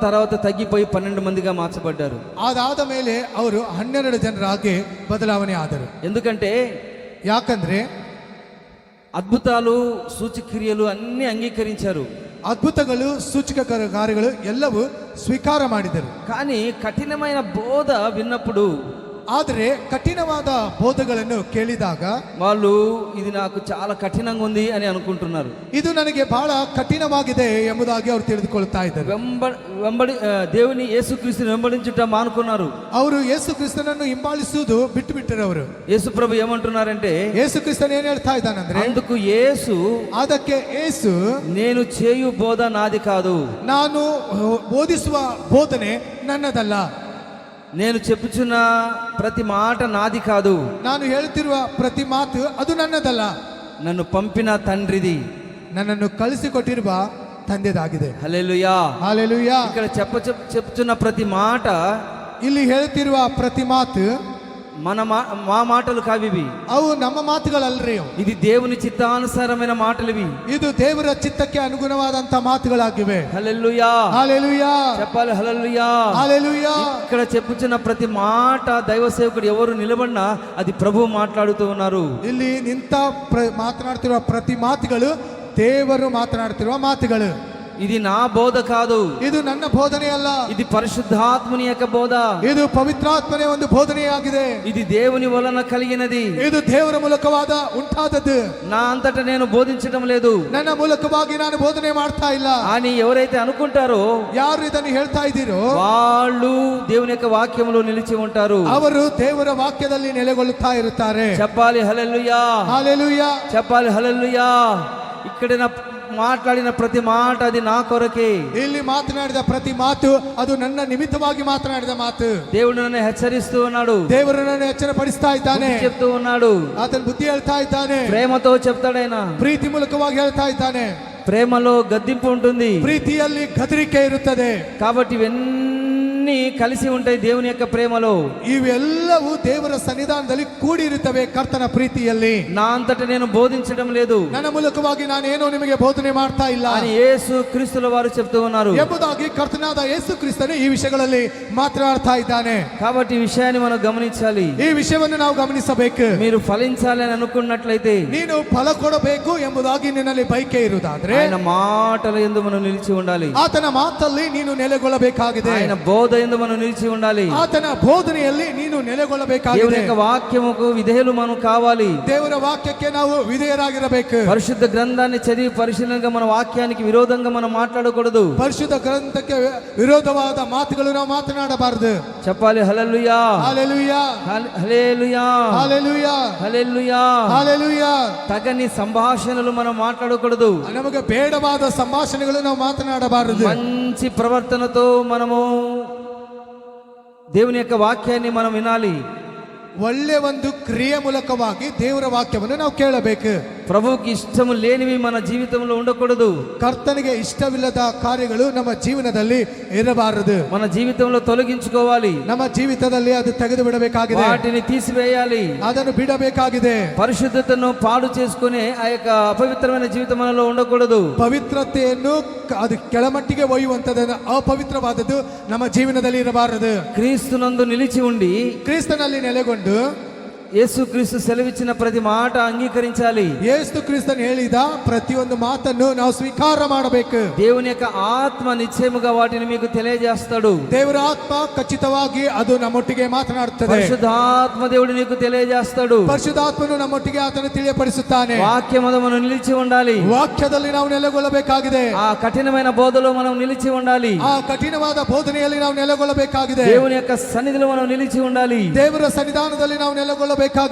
తర్వాత తగ్గిపోయి 12 మందిగా మార్చబడ్డారు. ಅದಾದ ಮೇಲೆ ಅವರು 12 ಜನರಾಗಿ ಬದಲಾವಣೆ ಆದರು. ఎందుకంటే ಯಾಕಂದ್ರೆ అద్భుతాలు సూచక్రియలు అన్ని అంగీకరించారు. ಅದ್ಭುತಗಳು ಸೂಚಕ ಕಾರ್ಯಗಳು ಎಲ್ಲವೂ ಸ್ವೀಕಾರ ಮಾಡಿದರು. కానీ కఠినమైన బోధ విన్నప్పుడు, ಆದರೆ ಕಠಿಣವಾದ ಬೋಧಗಳನ್ನು ಕೇಳಿದಾಗ వాళ్ళు ఇది నాకు చాలా కఠినంగా ఉంది అని అనుకుంటున్నారు. ಇದು ನನಗೆ ಬಹಳ ಕಠಿಣವಾಗಿದೆ ಎಂಬುದಾಗಿ ಅವರು ತಿಳಿದುಕೊಳ್ಳುತ್ತಾ ಇದ್ದಾರೆ. దేవుని యేసుక్రీస్తుని వెంబడించుట మానుకున్నారు. ಅವರು ಯೇಸು ಕ್ರಿಸ್ತನನ್ನು ಹಿಂಬಾಲಿಸುವುದು ಬಿಟ್ಟು ಬಿಟ್ಟರು. ಅವರು యేసు ప్రభు ఏమంటున్నారంటే, ಯೇಸು ಕ್ರಿಸ್ತನ್ ಏನ್ ಹೇಳ್ತಾ ಇದ್ದಾನಂದ್ರೆ, అందుకు యేసు, ಅದಕ್ಕೆ ಯೇಸು, నేను చేయు బోధ నాది కాదు, ನಾನು ಬೋಧಿಸುವ ಬೋಧನೆ ನನ್ನದಲ್ಲ, నేను చెప్పుచున్న ప్రతి మాట నాది కాదు, ನಾನು ಹೇಳುತ್ತಿರುವ ಪ್ರತಿ ಮಾತು ಅದು ನನ್ನದಲ್ಲ, నన్ను పంపిన తండ్రిది, ನನ್ನನ್ನು ಕಳಿಸಿಕೊಟ್ಟಿರುವ ತಂದೆದಾಗಿದೆ. హల్లెలూయా. హల్లెలూయా. ఇక్కడ చెప్పుచున్న ప్రతి మాట, ಇಲ್ಲಿ ಹೇಳುತ್ತಿರುವ ಪ್ರತಿ ಮಾತು మా మాటలు కావివి, ಅವು ನಮ್ಮ ಮಾತುಗಳಲ್ರಿ ಅವು. ఇది దేవుని చిత్తానుసారమైన మాటలు ఇవి. ಇದು ದೇವರ ಚಿತ್ತಕ್ಕೆ ಅನುಗುಣವಾದಂತ ಮಾತುಗಳಾಗಿವೆ. హల్లెలూయా, ಹಾಲೆಲೂಯಾ, చెప్పాలి హల్లెలూయా. ಹಾಲೆಲೂಯಾ. ఇక్కడ చెప్పుచున్న ప్రతి మాట దైవ సేవకుడు ఎవరు నిలబడినా అది ప్రభు మాట్లాడుతూ ఉన్నారు. ಇಲ್ಲಿ ನಿಂತ ಮಾತನಾಡ್ತಿರುವ ಪ್ರತಿ ಮಾತುಗಳು ದೇವರು ಮಾತನಾಡ್ತಿರುವ ಮಾತುಗಳು. ఇది నా బోధ కాదు, ಇದು ನನ್ನ ಬೋಧನೆ ಅಲ್ಲ, ఇది పరిశుద్ధాత్మని యొక్క బోధ. ಇದು ಪವಿತ್ರಾತ್ಮನೇ ಒಂದು ಬೋಧನೆಯಾಗಿದೆ. ఇది దేవుని వలన కలిగినది. ಇದು ದೇವರ ಮೂಲಕವಾದ ಉಂಟಾದದ್ದು. నా అంతటా నేను బోధించడం లేదు ನನ್ನ ಮೂಲಕವಾಗಿ ನಾನು ಬೋಧನೆ ಮಾಡ್ತಾ ಇಲ್ಲ అని ఎవరైతే అనుకుంటారో ಯಾರು ಇದನ್ನು ಹೇಳ್ತಾ ಇದ್ದೀರೋ వాళ్ళు దేవుని యొక్క వాక్యంలో నిలిచి ఉంటారు. ಅವರು ದೇವರ ವಾಕ್ಯದಲ್ಲಿ ನೆಲೆಗೊಳ್ಳುತ್ತಾ ಇರುತ್ತಾರೆ. చెప్పాలి హల్లెలూయా, ಹಾಲೆಲೂಯಾ, చెప్పాలి హల్లెలూయా. ఇక్కడ మాట్లాడిన ప్రతి మాట అది నా కొరకే. ಇಲ್ಲಿ ಮಾತನಾಡಿದ ಪ್ರತಿ ಮಾತು ಅದು ನನ್ನ ನಿಮಿತ್ತವಾಗಿ ಮಾತನಾಡಿದ ಮಾತು. దేవుడు నన్ను హెచ్చరిస్తూ ఉన్నాడు, ದೇವರು ನನ್ನ ಎಚ್ಚರಪಡಿಸ್ತಾ ಇದ್ದಾನೆ, బుద్ధి చెప్తూ ఉన్నాడు. ಆತನ ಬುದ್ಧಿ ಹೇಳ್ತಾ ಇದ್ದಾನೆ, ప్రేమతో చెప్తాడైన. ಪ್ರೀತಿ ಮೂಲಕವಾಗಿ ಹೇಳ್ತಾ ಇದ್ದಾನೆ. ప్రేమలో గద్దింపు ఉంటుంది, ಪ್ರೀತಿಯಲ್ಲಿ ಗದರಿಕೆ ಇರುತ್ತದೆ. కాబట్టి ఇవన్నీ కలిసి ఉంటాయి దేవుని యొక్క ప్రేమలో. ಇವೆಲ್ಲವೂ ದೇವರ ಸನ್ನಿಧಾನದಲ್ಲಿ ಕೂಡಿರುತ್ತವೆ ಕರ್ತನ ಪ್ರೀತಿಯಲ್ಲಿ. నా అంతట నేను బోధించడం లేదు ನನ್ನ ಮೂಲಕವಾಗಿ ನಾನೇನೋ ನಿಮಗೆ ಬೋಧನೆ ಮಾಡ್ತಾ ಇಲ್ಲ అని యేసు క్రీస్తుల వారు చెప్తూ ఉన్నారు. ಎಂಬುದಾಗಿ ಕರ್ತನಾದ ಯೇಸು ಕ್ರಿಸ್ತನು ಈ ವಿಷಯಗಳಲ್ಲಿ ಮಾತನಾಡ್ತಾ ಇದ್ದಾನೆ. కాబట్టి ఈ విషయాన్ని మనం గమనించాలి. ಈ ವಿಷಯವನ್ನು ನಾವು ಗಮನಿಸಬೇಕು. మీరు ఫలించాలి అని అనుకున్నట్లయితే, ನೀನು ಫಲ ಕೊಡಬೇಕು ಎಂಬುದಾಗಿ ನಿನ್ನಲ್ಲಿ ಬಯಕೆ ಇರುವುದಾದ್ರೆ ఆయన మాటల యందు మనం నిలిచి ఉండాలి. ಆತನ ಮಾತಲ್ಲಿ ನೀನು ನೆಲೆಗೊಳ್ಳಬೇಕಾಗಿದೆ. ఆయన బోధ యందు మనం నిలిచి ఉండాలి. ಆತನ ಬೋಧನೆಯಲ್ಲಿ ನೀನು దేవుని ನೆಲೆಗೊಳ್ಳಬೇಕಾಗಿದೆ. యొక్క వాక్యముకు విధేయులు మనం కావాలి. ದೇವರ ವಾಕ್ಯಕ್ಕೆ ನಾವು ವಿಧೇಯರಾಗಿರಬೇಕು. పరిశుద్ధ గ్రంథాన్ని చదివి పరిశీలనగా మన వాక్యానికి విరోధంగా మనం మాట్లాడకూడదు. ಪರಿಶುದ್ಧ ಗ್ರಂಥಕ್ಕೆ ವಿರೋಧವಾದ ಮಾತುಗಳು ನಾವು ಮಾತನಾಡಬಾರದು. చెప్పాలి హల్లెలూయా, ಹಾಲೆಲೂಯಾ, హల్లెలూయా, ಹಾಲೆಲೂಯಾ, హల్లెలూయా. ಹಾಲೆಲೂಯಾ. తగని సంభాషణలు మనం మాట్లాడకూడదు. ನಮಗೆ ಬೇಡವಾದ ಸಂಭಾಷಣೆಗಳು ನಾವು ಮಾತನಾಡಬಾರದು. మంచి ప్రవర్తనతో మనము దేవుని యొక్క వాక్యాన్ని మనం వినాలి. ಒಳ್ಳೆ ಒಂದು ಕ್ರಿಯೆ ಮೂಲಕವಾಗಿ ದೇವರ ವಾಕ್ಯವನ್ನು ನಾವು ಕೇಳಬೇಕು. ప్రభువుకి ఇష్టము లేనివి మన జీవితంలో ఉండకూడదు. ಕರ್ತನಿಗೆ ಇಷ್ಟವಿಲ್ಲದ ಕಾರ್ಯಗಳು ನಮ್ಮ ಜೀವನದಲ್ಲಿ ಇರಬಾರದು. మన జీవితంలో తొలగించుకోవాలి, ನಮ್ಮ ಜೀವಿತದಲ್ಲಿ ಅದು ತೆಗೆದು ಬಿಡಬೇಕಾಗಿದೆ, వాటిని తీసివేయాలి. ಅದನ್ನು ಬಿಡಬೇಕಾಗಿದೆ. పరిశుద్ధతను పాడు చేసుకునే ఆ యొక్క అపవిత్రమైన జీవితం మనలో ఉండకూడదు. ಪವಿತ್ರತೆಯನ್ನು ಅದು ಕೆಳಮಟ್ಟಿಗೆ ಒಯ್ಯುವಂತದನ್ನು ಅಪವಿತ್ರವಾದದ್ದು ನಮ್ಮ ಜೀವನದಲ್ಲಿ ಇರಬಾರದು. క్రీస్తునందు నిలిచి ఉండి ಕ್ರಿಸ್ತನಲ್ಲಿ ನೆಲೆಗೊಂಡು యేసు క్రీస్తు సెలవిచ్చిన ప్రతి మాట అంగీకరించాలి. ಯೇಸು ಕ್ರಿಸ್ತನ್ ಹೇಳಿದ ಪ್ರತಿಯೊಂದು ಮಾತನ್ನು ನಾವು ಸ್ವೀಕಾರ ಮಾಡಬೇಕು. దేవుని యొక్క ఆత్మ నిశ్చయముగా వాటిని మీకు తెలియజేస్తాడు. ದೇವರ ಆತ್ಮ ಖಚಿತವಾಗಿ ಅದು ನಮ್ಮೊಟ್ಟಿಗೆ ಮಾತನಾಡುತ್ತದೆ. పరిశుద్ధాత్మ దేవుడు నీకు తెలియజేస్తాడు. ಪರಿಶುದ್ಧಾತ್ಮನು ನಮ್ಮೊಟ್ಟಿಗೆ ಆತನು ತಿಳಿಯಪಡಿಸುತ್ತಾನೆ. వాక్యములో మనం నిలిచి ఉండాలి. ವಾಕ್ಯದಲ್ಲಿ ನಾವು ನೆಲೆಗೊಳ್ಳಬೇಕಾಗಿದೆ. ఆ కఠినమైన బోధలో మనం నిలిచి ఉండాలి. ಆ ಕಠಿಣವಾದ ಬೋಧನೆಯಲ್ಲಿ ನಾವು ನೆಲೆಗೊಳ್ಳಬೇಕಾಗಿದೆ. దేవుని యొక్క సన్నిధిలో మనం నిలిచి ఉండాలి. ದೇವರ ಸನ್ನಿಧಾನದಲ್ಲಿ ನಾವು ನೆಲೆಗೊಳ್ಳಬೇಕಾಗಿದೆ.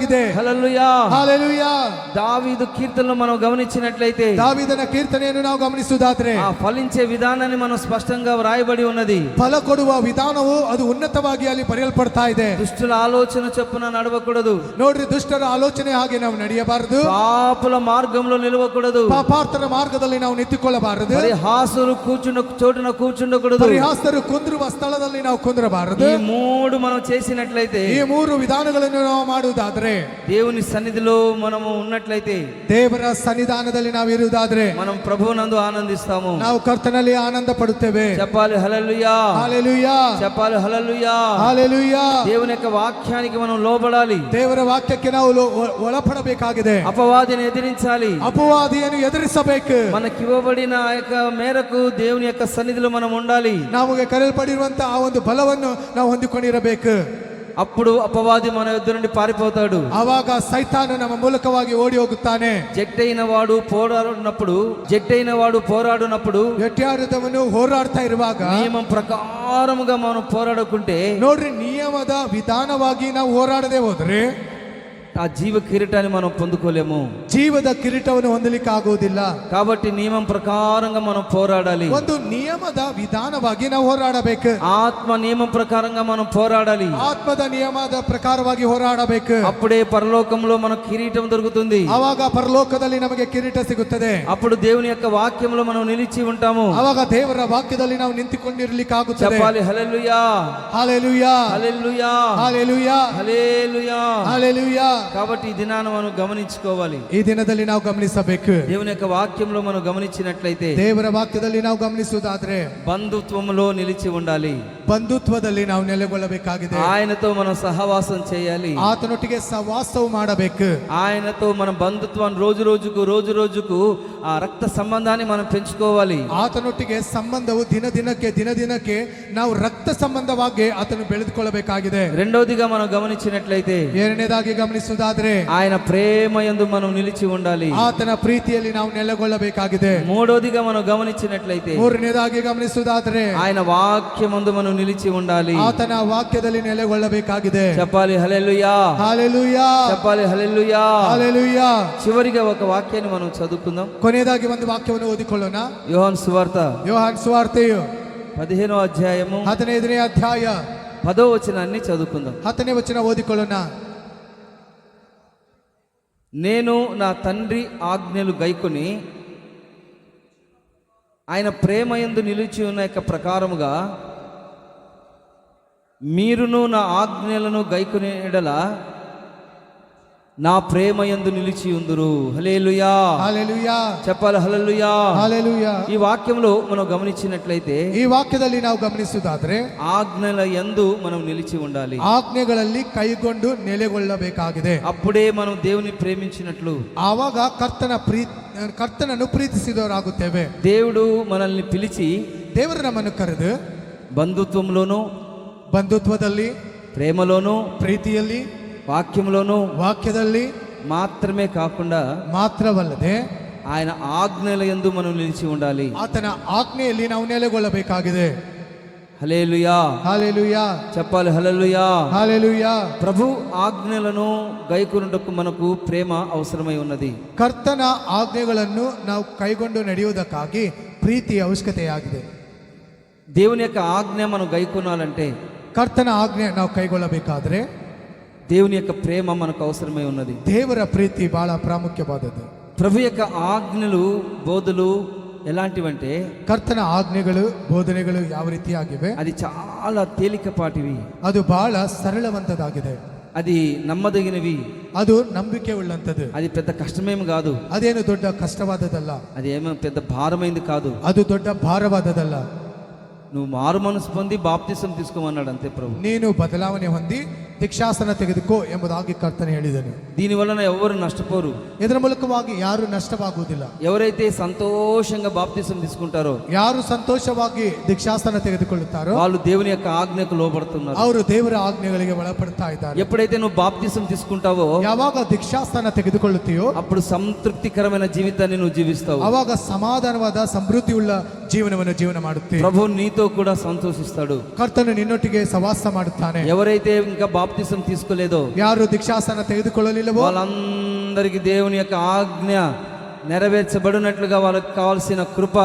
హల్లెలూయా, ಹಾಲೆಲೂಯಾ. దావీదు కీర్తనలో మనం గమనించినట్లయితే ದಾವೀದನ ಕೀರ್ತನೆಯನ್ನು ನಾವು ಗಮನಿಸುವುದಾದ್ರೆ ఆ ఫలించే విధానాన్ని మనం స్పష్టంగా వ్రాయబడి ఉన్నది. ಫಲ ಕೊಡುವ ವಿಧಾನವು ಅದು ಉನ್ನತವಾಗಿ ಅಲ್ಲಿ ಬರೆಯಲ್ಪಡ್ತಾ ಇದೆ. దుష్టుల ఆలోచన చొప్పున నడవకూడదు. ನೋಡ್ರಿ, ದುಷ್ಟರ ಆಲೋಚನೆ ಹಾಗೆ ನಾವು ನಡೆಯಬಾರದು. పాపుల మార్గంలో నిలవకూడదు. ಪಾಪಾರ್ಥರ ಮಾರ್ಗದಲ್ಲಿ ನಾವು ನಿಂತುಕೊಳ್ಳಬಾರದು. పరిహాసులు కూర్చున్న చోటున కూర్చుండకూడదు. ಪರಿಹಾಸರು ಕುಂದ್ರುವ ಸ್ಥಳದಲ್ಲಿ ನಾವು ಕುಂದ್ರಬಾರದು. ఈ మూడు మనం చేసినట్లయితే, ಈ ಮೂರು ವಿಧಾನಗಳನ್ನು ನಾವು ಮಾಡುವುದಾದ್ರೆ, దేవుని సన్నిధిలో మనము ఉన్నట్లయితే, ದೇವರ ಸನ್ನಿಧಾನದಲ್ಲಿ ನಾವು ಇರುವುದಾದ್ರೆ మనం ప్రభువునందు ఆనందిస్తాము. ನಾವು ಕರ್ತನಲ್ಲಿ ಆನಂದ ಪಡುತ್ತೇವೆ. చెప్పాలి హల్లెలూయా, ಹಾಲೆಲೂಯಾ, చెప్పాలి హల్లెలూయా. ಹಾಲೆಲೂಯಾ. దేవుని యొక్క వాక్యానికి మనం లోబడాలి. ದೇವರ ವಾಕ್ಯಕ್ಕೆ ನಾವು ಒಳಪಡಬೇಕಾಗಿದೆ. అపవాదిని ఎదిరించాలి. ಅಪವಾದಿಯನ್ನು ಎದುರಿಸಬೇಕು. మనకివ్వబడిన ఆ యొక్క మేరకు దేవుని యొక్క సన్నిధిలో మనం ఉండాలి. ನಮಗೆ ಕರೆಯಲ್ಪಡಿರುವಂತಹ ಆ ಒಂದು ಬಲವನ್ನು ನಾವು ಹೊಂದಿಕೊಂಡಿರಬೇಕು. అప్పుడు అపవాది మన యుద్ధ నుండి పారిపోతాడు. ಆವಾಗ ಸೈತಾನು ನಮ್ಮ ಮೂಲಕವಾಗಿ ಓಡಿ ಹೋಗುತ್ತಾನೆ. జట్టైన వాడు పోరాడునప్పుడు ಗಟ್ಟಿಯಾಡುತ್ತವನು ಹೋರಾಡ್ತಾ ಇರುವಾಗ నియమం ప్రకారముగా మనం పోరాడుకుంటే ನೋಡ್ರಿ, ನಿಯಮದ ವಿಧಾನವಾಗಿ ನಾವು ಹೋರಾಡದೆ ಹೋದ್ರೆ ఆ జీవ కిరీటాన్ని మనం పొందుకోలేము. ಜೀವದ ಕಿರೀಟವನ್ನು ಹೊಂದಲಿಕ್ಕೆ ಆಗುವುದಿಲ್ಲ. కాబట్టి నియమం ప్రకారంగా మనం పోరాడాలి. ಒಂದು ನಿಯಮದ ವಿಧಾನವಾಗಿ ನಾವು ಹೋರಾಡಬೇಕು. ఆత్మ నియమం ప్రకారంగా మనం పోరాడాలి. ಆತ್ಮದ ನಿಯಮದ ಪ್ರಕಾರವಾಗಿ ಹೋರಾಡಬೇಕು. అప్పుడే పరలోకంలో మనకు కిరీటం దొరుకుతుంది. ಆವಾಗ ಪರಲೋಕದಲ್ಲಿ ನಮಗೆ ಕಿರೀಟ ಸಿಗುತ್ತದೆ. అప్పుడు దేవుని యొక్క వాక్యంలో మనం నిలిచి ఉంటాము. ಆವಾಗ ದೇವರ ವಾಕ್ಯದಲ್ಲಿ ನಾವು ನಿಂತುಕೊಂಡಿರಲಿಕ್ಕೆ ಆಗುತ್ತದೆ. చెప్పాలి hallelujah, hallelujah, hallelujah, hallelujah, hallelujah. హల్లెలూయా. కాబట్టి ఈ దినాన్ని మనం గమనించుకోవాలి. ಈ ದಿನದಲ್ಲಿ ನಾವು ಗಮನಿಸಬೇಕು. దేవుని యొక్క వాక్యంలో మనం గమనించినట్లయితే ದೇವರ ವಾಕ್ಯದಲ್ಲಿ ನಾವು ಗಮನಿಸುವುದಾದ್ರೆ బంధుత్వంలో నిలిచి ఉండాలి. ಬಂಧುತ್ವದಲ್ಲಿ ನಾವು ನೆಲೆಗೊಳ್ಳಬೇಕಾಗಿದೆ. ఆయనతో మనం సహవాసం చేయాలి. ಆತನೊಟ್ಟಿಗೆ ಸಹವಾಸವು ಮಾಡಬೇಕು. ఆయనతో మన బంధుత్వాన్ని రోజు రోజుకు ఆ రక్త సంబంధాన్ని మనం పెంచుకోవాలి. ಆತನೊಟ್ಟಿಗೆ ಸಂಬಂಧವು ದಿನ ದಿನಕ್ಕೆ ನಾವು ರಕ್ತ ಸಂಬಂಧವಾಗಿ ಆತನು ಬೆಳೆದುಕೊಳ್ಳಬೇಕಾಗಿದೆ. రెండవదిగా మనం గమనించినట్లయితే ಎರಡನೇದಾಗಿ ಗಮನಿಸುವುದಾದ್ರೆ ఆయన ప్రేమ యందు మనం నిలిచి ఉండాలి. ಆತನ ಪ್ರೀತಿಯಲ್ಲಿ ನಾವು ನೆಲೆಗೊಳ್ಳಬೇಕಾಗಿದೆ. మూడవదిగా మనం గమనించినట్లయితే ಮೂರನೇದಾಗಿ ಗಮನಿಸುವುದಾದ್ರೆ ఆయన వాక్యమందు మనం నిలిచి ఉండాలి. ಆತನ ವಾಕ್ಯದಲ್ಲಿ ನೆಲೆಗೊಳ್ಳಬೇಕಾಗಿದೆ. చెప్పాలి హల్లెలూయా, హల్లెలూయా, చెప్పాలి హల్లెలూయా. హల్లెలూయా. చివరిగా ఒక వాక్యాన్ని మనం చదువుకుందాం. ಕೊನೆಯದಾಗಿ ಒಂದು ವಾಕ್ಯವನ್ನು ಓದಿಕೊಳ್ಳೋಣ. యోహాను సువార్త ಯೋಹಾನ್ ಸುವಾರ್ತೆಯು 15వ అధ్యాయము 15ನೇ ಅಧ್ಯಾಯ 10వ వచనాన్ని చదువుకుందాం. 10ನೇ ವಚನ ಓದಿಕೊಳ್ಳೋಣ. నేను నా తండ్రి ఆజ్ఞలు గైకొని ఆయన ప్రేమయందు నిలిచి ఉన్న యొక్క ప్రకారముగా మీరును నా ఆజ్ఞలను గైకొని ఎడల నా ప్రేమయందు నిలిచి ఉందురు. హల్లెలూయా, హల్లెలూయా. చెప్పాలి హల్లెలూయా, హల్లెలూయా. ఈ వాక్యంలో మనం గమనించినట్లయితే ಈ ವಾಕ್ಯದಲ್ಲಿ ನಾವು ಗಮನಿಸುವುದಾದ್ರೆ ఆజ్ఞల యందు మనం నిలిచి ఉండాలి. ಆಜ್ಞೆಗಳಲ್ಲಿ ಕೈಗೊಂಡು ನೆಲೆಗೊಳ್ಳಬೇಕಾಗಿದೆ. అప్పుడే మనం దేవుని ప్రేమించినట్లు, ಆವಾಗ ಕರ್ತನನ್ನು ಪ್ರೀತಿಸಿದವರಾಗುತ್ತೇವೆ. దేవుడు మనల్ని పిలిచి ದೇವರು ನಮ್ಮನ್ನು ಕರೆದು బంధుత్వంలోను, ಬಂಧುತ್ವದಲ್ಲಿ, ప్రేమలోను, ಪ್ರೀತಿಯಲ್ಲಿ, వాక్యంలోను ವಾಕ್ಯದಲ್ಲಿ మాత్రమే కాకుండా ಮಾತ್ರವಲ್ಲದೆ ఆయన ఆజ్ఞల యందు మనం నిలిచి ఉండాలి. ಆತನ ಆಜ್ಞೆಯಲ್ಲಿ ನಾವು ನೆಲೆಗೊಳ್ಳಬೇಕಾಗಿದೆ. హల్లెలూయా, హల్లెలూయా, చెప్పాలి హల్లెలూయా. హల్లెలూయా. ప్రభు ఆజ్ఞలను గైకొనుటకు మనకు ప్రేమ అవసరమై ఉన్నది. ಕರ್ತನ ಆಜ್ಞೆಗಳನ್ನು ನಾವು ಕೈಗೊಂಡು ನಡೆಯುವುದಕ್ಕಾಗಿ ಪ್ರೀತಿ ಅವಶ್ಯಕತೆಯಾಗಿದೆ. దేవుని యొక్క ఆజ్ఞ మనం గైకొనాలంటే, ಕರ್ತನ ಆಜ್ಞೆ ನಾವು ಕೈಗೊಳ್ಳಬೇಕಾದ್ರೆ దేవుని యొక్క ప్రేమ మనకు అవసరమై ఉన్నది. ದೇವರ ಪ್ರೀತಿ ಬಹಳ ಪ್ರಾಮುಖ್ಯವಾದದ್ದು. ప్రభు యొక్క ఆజ్ఞలు, బోధలు ఎలాంటివంటే ಕರ್ತನ ಆಜ್ಞೆಗಳು, ಬೋಧನೆಗಳು ಯಾವ ರೀತಿಯಾಗಿವೆ? అది చాలా తేలికపాటివి, ಅದು ಬಹಳ ಸರಳವಂತದಾಗಿದೆ. అది నమ్మదగినవి, ಅದು ನಂಬಿಕೆ ಉಳ್ಳಂತದ್ದು. అది పెద్ద కష్టమేం కాదు, ಅದೇನು ದೊಡ್ಡ ಕಷ್ಟವಾದದಲ್ಲ, అది ఏమో పెద్ద భారమైంది కాదు. ಅದು ದೊಡ್ಡ ಭಾರವಾದದಲ್ಲ. నువ్వు మారు మనసు పొంది బాప్తిసం తీసుకోమన్నాడు అంతే ప్రభు. ನೀನು ಬದಲಾವಣೆ ಹೊಂದಿ ದೀಕ್ಷಾಸನ ತೆಗೆದುಕೋ ಎಂಬುದಾಗಿ ಕರ್ತನೆ ಹೇಳಿದನು. దీని వలన ఎవరు నష్టపోరు. ಇದರ ಮೂಲಕವಾಗಿ ಯಾರು ನಷ್ಟವಾಗುವುದಿಲ್ಲ. ఎవరైతే సంతోషంగా బాప్తిసం తీసుకుంటారో, ಯಾರು ಸಂತೋಷವಾಗಿ ದೀಕ್ಷಾಸನ ತೆಗೆದುಕೊಳ್ಳುತ್ತಾರೋ వాళ్ళు దేవుని యొక్క ఆజ్ఞకు లోబడుతున్నారు. ಅವರು ದೇವರ ಆಜ್ಞೆಗಳಿಗೆ ಒಳಪಡ್ತಾ ಇದ್ದಾರೆ. ఎప్పుడైతే నువ్వు బాప్తిసం తీసుకుంటావో, ಯಾವಾಗ ದೀಕ್ಷಾಸ್ಥಾನ ತೆಗೆದುಕೊಳ್ಳುತ್ತೀಯೋ అప్పుడు సంతృప్తికరమైన జీవితాన్ని నువ్వు జీవిస్తావు. ಅವಾಗ ಸಮಾಧಾನವಾದ ಸಮೃದ್ಧಿಯುಳ್ಳ ಜೀವನವನ್ನು ಜೀವನ ಮಾಡುತ್ತೀವಿ. ప్రభు నీతో కూడా సంతోషిస్తాడు. ಕರ್ತನು ನಿನ್ನೊಟ್ಟಿಗೆ ಸವಾಸ ಮಾಡುತ್ತಾನೆ. ఎవరైతే ఇంకా బాప్తిసం తీసుకోలేదో, ಯಾರು ದೀಕ್ಷಾಸ್ಥಾನ ತೆಗೆದುಕೊಳ್ಳಲಿಲ್ಲವೋ వాళ్ళందరికీ దేవుని యొక్క ఆజ్ఞ నెరవేర్చబడినట్లుగా వాళ్ళకి కావాల్సిన కృప,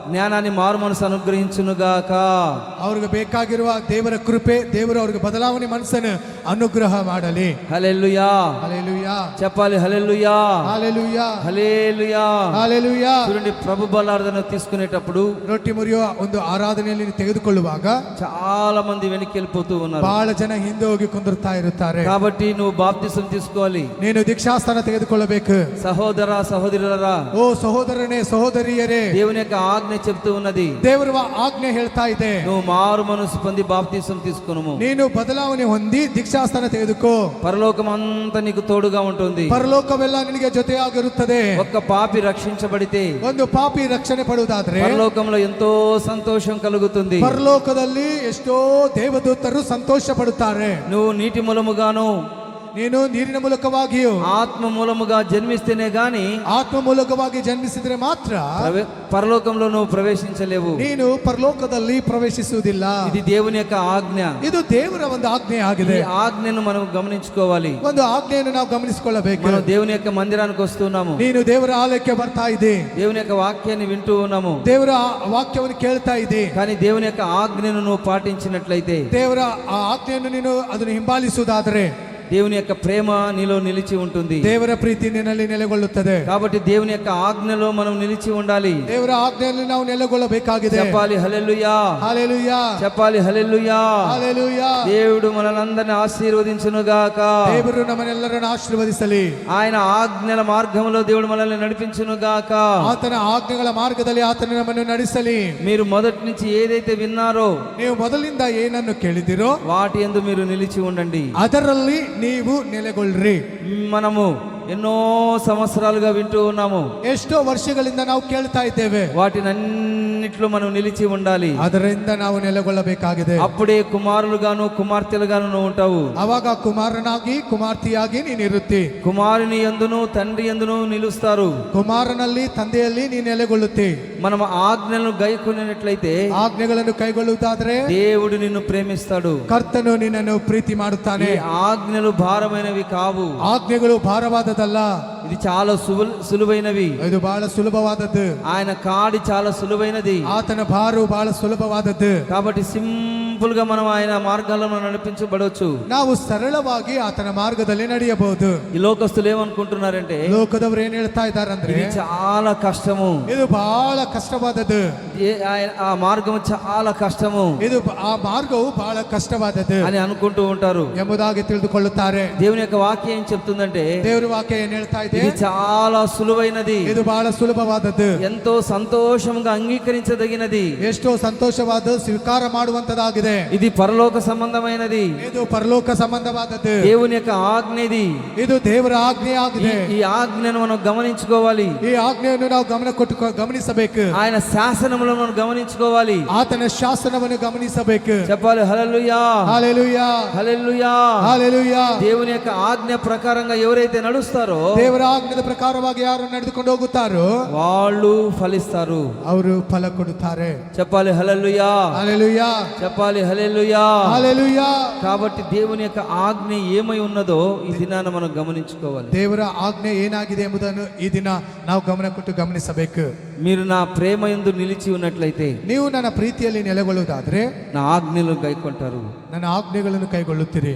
జ్ఞానాన్ని, మారు మనసు అనుగ్రహించునుగాక. ಅವ್ರಿಗೆ ಬೇಕಾಗಿರುವ ದೇವರ ಕೃಪೆ, ದೇವರು ಅವ್ರಿಗೆ ಬದಲಾವಣೆ ಮನಸ್ಸನ್ನು ಅನುಗ್ರಹ ಮಾಡಲಿ. హల్లెలూయా, హల్లెలూయా, చెప్పాలి హల్లెలూయా, హల్లెలూయా, హల్లెలూయా. హల్లెలూయా. చూడండి, ప్రభు బలార్ధన తీసుకునేటప్పుడు ರೊಟ್ಟಿ ಮುರಿಯುವ ಒಂದು ಆರಾಧನೆಯಲ್ಲಿ ನೀವು ತೆಗೆದುಕೊಳ್ಳುವಾಗ చాలా మంది వెనక్కి వెళ్ళిపోతూ ఉన్నారు. ಬಹಳ ಜನ ಹಿಂದೆ ಹೋಗಿ ಕುಂದಿರ್ತಾ ಇರುತ್ತಾರೆ. కాబట్టి నువ్వు బాప్తిసం తీసుకోవాలి. ನೀನು ದೀಕ್ಷಾಸ್ಥಾನ ತೆಗೆದುಕೊಳ್ಳಬೇಕು. సహోదర సహోదరులరా, ಓ ಸಹೋದರನೇ, ಸಹೋದರಿಯರೇ, దేవుని యొక్క ఆజ్ఞ చెప్తూ ఉన్నది, ದೇವರ ಆಜ್ಞೆ ಹೇಳ್ತಾ ಇದೆ, నువ్వు మారు మనసు పొంది బాప్తిసం తీసుకును. ನೀನು ಬದಲಾವಣೆ ಹೊಂದಿ ದೀಕ್ಷಾಸ್ಥಾನ ತೆಗೆದುಕೋ. పరలోకం అంతా నీకు తోడుగా ఉంటుంది. ಪರಲೋಕವೆಲ್ಲ ನಿನಗೆ ಜೊತೆಯಾಗಿರುತ್ತದೆ. ఒక్క పాపి రక్షించబడితే ಒಂದು ಪಾಪಿ ರಕ್ಷಣೆ ಪಡುವುದಾದ್ರೆ పరలోకంలో ఎంతో సంతోషం కలుగుతుంది. ಪರಲೋಕದಲ್ಲಿ ಎಷ್ಟೋ ದೇವದೂತರು ಸಂತೋಷ ಪಡುತ್ತಾರೆ. నువ్వు నీటి మూలముగాను, ನೀನು ನೀರಿನ ಮೂಲಕವಾಗಿಯೂ ఆత్మ మూలముగా జన్మిస్తేనే గాని ಆತ್ಮ ಮೂಲಕವಾಗಿ ಜನ್ಮಿಸಿದ್ರೆ ಮಾತ್ರ పరలోకంలో నువ్వు ప్రవేశించలేవు. ನೀನು ಪರಲೋಕದಲ್ಲಿ ಪ್ರವೇಶಿಸುವುದಿಲ್ಲ. ఇది దేవుని యొక్క ఆజ్ఞ. ಇದು ದೇವರ ಒಂದು ಆಜ್ಞೆ ಆಗಿದೆ. ఈ ఆజ్ఞను మనం గమనించుకోవాలి. ಒಂದು ಆಜ್ಞೆಯನ್ನು ನಾವು ಗಮನಿಸಿಕೊಳ್ಳಬೇಕು. మనం దేవుని యొక్క మందిరానికి వస్తున్నాము. ನೀನು ದೇವರ ಆಲಯಕ್ಕೆ ಬರ್ತಾ ಇದೆ, దేవుని యొక్క వాక్యాన్ని వింటూ ఉన్నాము. ದೇವರ ವಾಕ್ಯವನ್ನು ಕೇಳ್ತಾ ಇದೆ. కానీ దేవుని యొక్క ఆజ్ఞను నువ్వు పాటించినట్లయితే, ದೇವರ ಆ ಆಜ್ಞೆಯನ್ನು ನೀನು ಅದನ್ನು ಹಿಂಬಾಲಿಸುವುದಾದರೆ దేవుని యొక్క ప్రేమ నీలో నిలిచి ఉంటుంది. ದೇವರ ಪ್ರೀತಿ ನಿನ್ನಲ್ಲಿ ನೆಲೆಗೊಳ್ಳುತ್ತದೆ. కాబట్టి దేవుని యొక్క ఆజ్ఞలో మనం నిలిచి ఉండాలి. ದೇವರ ಆಜ್ಞೆಯಲ್ಲಿ ನಾವು ನೆಲೆಗೊಳ್ಳಬೇಕಾಗಿದೆ. చెప్పాలి హల్లెలూయా, హల్లెలూయా, చెప్పాలి హల్లెలూయా. హల్లెలూయా. దేవుడు మనలందరిని ఆశీర్వదించును గాక. ದೇವರು ನಮ್ಮನ್ನೆಲ್ಲರನ್ನು ಆಶೀರ್ವದಿಸಲಿ. ఆయన ఆజ్ఞల మార్గంలో దేవుడు మనల్ని నడిపించును గాక. ಆತನ ಆಜ್ಞೆಗಳ ಮಾರ್ಗದಲ್ಲಿ ಆತನು ನಮ್ಮನ್ನು ನಡೆಸಲಿ. మీరు మొదటి నుంచి ఏదైతే విన్నారో ನೀವು ಮೊದಲಿಂದ ಏನನ್ನು ಕೇಳಿದಿರೋ వాటి యందు మీరు నిలిచి ఉండండి. ಅದರಲ್ಲಿ ನೀವು ನೆಲೆಗೊಳ್ಳ್ರಿ. మనము ఎన్నో సంవత్సరాలుగా వింటూ ఉన్నాము. ಎಷ್ಟೋ ವರ್ಷಗಳಿಂದ ನಾವು ಕೇಳ್ತಾ ಇದ್ದೇವೆ. వాటినన్నిట్లో మనం నిలిచి ఉండాలి. ಅದರಿಂದ ನಾವು ನೆಲೆಗೊಳ್ಳಬೇಕಾಗಿದೆ. అప్పుడే కుమారులుగాను కుమార్తెలుగాను నువ్వు ఉంటావు. ಅವಾಗ ಕುಮಾರನಾಗಿ ಕುಮಾರ್ತಿಯಾಗಿ ನೀನಿರುತ್ತಿ. కుమారుని యందును తండ్రి యందును నిలుస్తారు. ಕುಮಾರನಲ್ಲಿ ತಂದೆಯಲ್ಲಿ ನೀ ನೆಲೆಗೊಳ್ಳುತ್ತಿ. మనం ఆజ్ఞలను గైకొనినట్లయితే ಆಜ್ಞೆಗಳನ್ನು ಕೈಗೊಳ್ಳುವುದಾದ್ರೆ దేవుడు నిన్ను ప్రేమిస్తాడు. ಕರ್ತನು ನಿನ್ನನ್ನು ಪ್ರೀತಿ ಮಾಡುತ್ತಾನೆ. ఈ ఆజ్ఞలు భారమైనవి కావు. ಆಜ್ಞೆಗಳು ಭಾರವಾದದಲ್ಲ, ఇది చాలా సులువైనవి. ಇದು ಬಹಳ ಸುಲಭವಾದದ್ದು. ఆయన కాడి చాలా సులువైనది. ಆತನ ಭಾರವು ಬಹಳ ಸುಲಭವಾದದ್ದು. కాబట్టి సింపుల్ గా మనం ఆయన మార్గాల్లో మనం నడిపించబడవచ్చు. ನಾವು ಸರಳವಾಗಿ ಆತನ ಮಾರ್ಗದಲ್ಲಿ ನಡೆಯಬಹುದು. ఈ లోకస్తులు ఏమనుకుంటున్నారంటే ಲೋಕದವರು ಏನ್ ಹೇಳ್ತಾ ಇದ್ದಾರಂದ್ರೆ ఇది చాలా కష్టము, ಇದು ಬಹಳ ಕಷ್ಟವಾದದ್ದು, ఆ మార్గం చాలా కష్టము ಇದು ಆ ಮಾರ್ಗವು ಬಹಳ ಕಷ್ಟವಾದದ್ದು అని అనుకుంటూ ఉంటారు. ಎಂಬುದಾಗಿ ತಿಳಿದುಕೊಳ್ಳುತ್ತಾರೆ. దేవుని యొక్క వాక్యం ఏం చెప్తుందంటే ದೇವರ ವಾಕ್ಯ ಏನ್ ಹೇಳ್ತಾ ಇದೆ? ఇది చాలా సులువైనది, ಇದು ಬಹಳ ಸುಲಭವಾದದ್ದು, ఎంతో సంతోషంగా అంగీకరించదగినది, ಎಷ್ಟೋ ಸಂತೋಷವಾದ ಸ್ವೀಕಾರ ಮಾಡುವಂತದಾಗಿದೆ. ఇది పరలోక సంబంధమైనది, ಇದು ಪರಲೋಕ ಸಂಬಂಧವಾದದ್ದು, దేవుని యొక్క ఆజ్ఞ ఇది. ಇದು ದೇವರ ಆಜ್ಞೆ ಆಗಿದೆ. ఈ ఆజ్ఞను మనం గమనించుకోవాలి. ಈ ಆಜ್ಞೆಯನ್ನು ನಾವು ಗಮನ ಕೊಟ್ಟು ಗಮನಿಸಬೇಕು. ఆయన శాసనములను మనం గమనించుకోవాలి. ಆತನ ಶಾಸನವನ್ನು ಗಮನಿಸಬೇಕು. చెప్పాలి హల్లెలూయా, హల్లెలూయా, హల్లెలూయా. హల్లెలూయా. దేవుని యొక్క ఆజ్ఞ ప్రకారంగా ఎవరైతే నడుస్తారో ದೇವರ ಆಜ್ಞೆಯ ಪ್ರಕಾರವಾಗಿ ಯಾರು ನಡೆದುಕೊಂಡು ಹೋಗುತ್ತಾರೋ వాళ్ళు ఫలిస్తారు. ಅವರು ಫಲ ಕೊಡುತ್ತಾರೆ. చెప్పాలి హల్లెలూయా, హల్లెలూయా, చెప్పాలి హల్లెలూయా. హల్లెలూయా. కాబట్టి దేవుని యొక్క ఆజ్ఞ ఏమై ఉన్నదో ఈ దినాన మనం గమనించుకోవాలి. ದೇವರ ಆಜ್ಞೆ ಏನಾಗಿದೆ ಎಂಬುದನ್ನು ಈ ದಿನ ನಾವು ಗಮನ ಕೊಟ್ಟು ಗಮನಿಸಬೇಕು. మీరు నా ప్రేమ యందు నిలిచి ఉన్నట్లయితే ನೀವು ನನ್ನ ಪ್ರೀತಿಯಲ್ಲಿ ನೆಲೆಗೊಳ್ಳುವುದಾದ್ರೆ నా ఆజ్ఞలు గైకొంటారు. ನನ್ನ ಆಜ್ಞೆಗಳನ್ನು ಕೈಗೊಳ್ಳುತ್ತೀರಿ.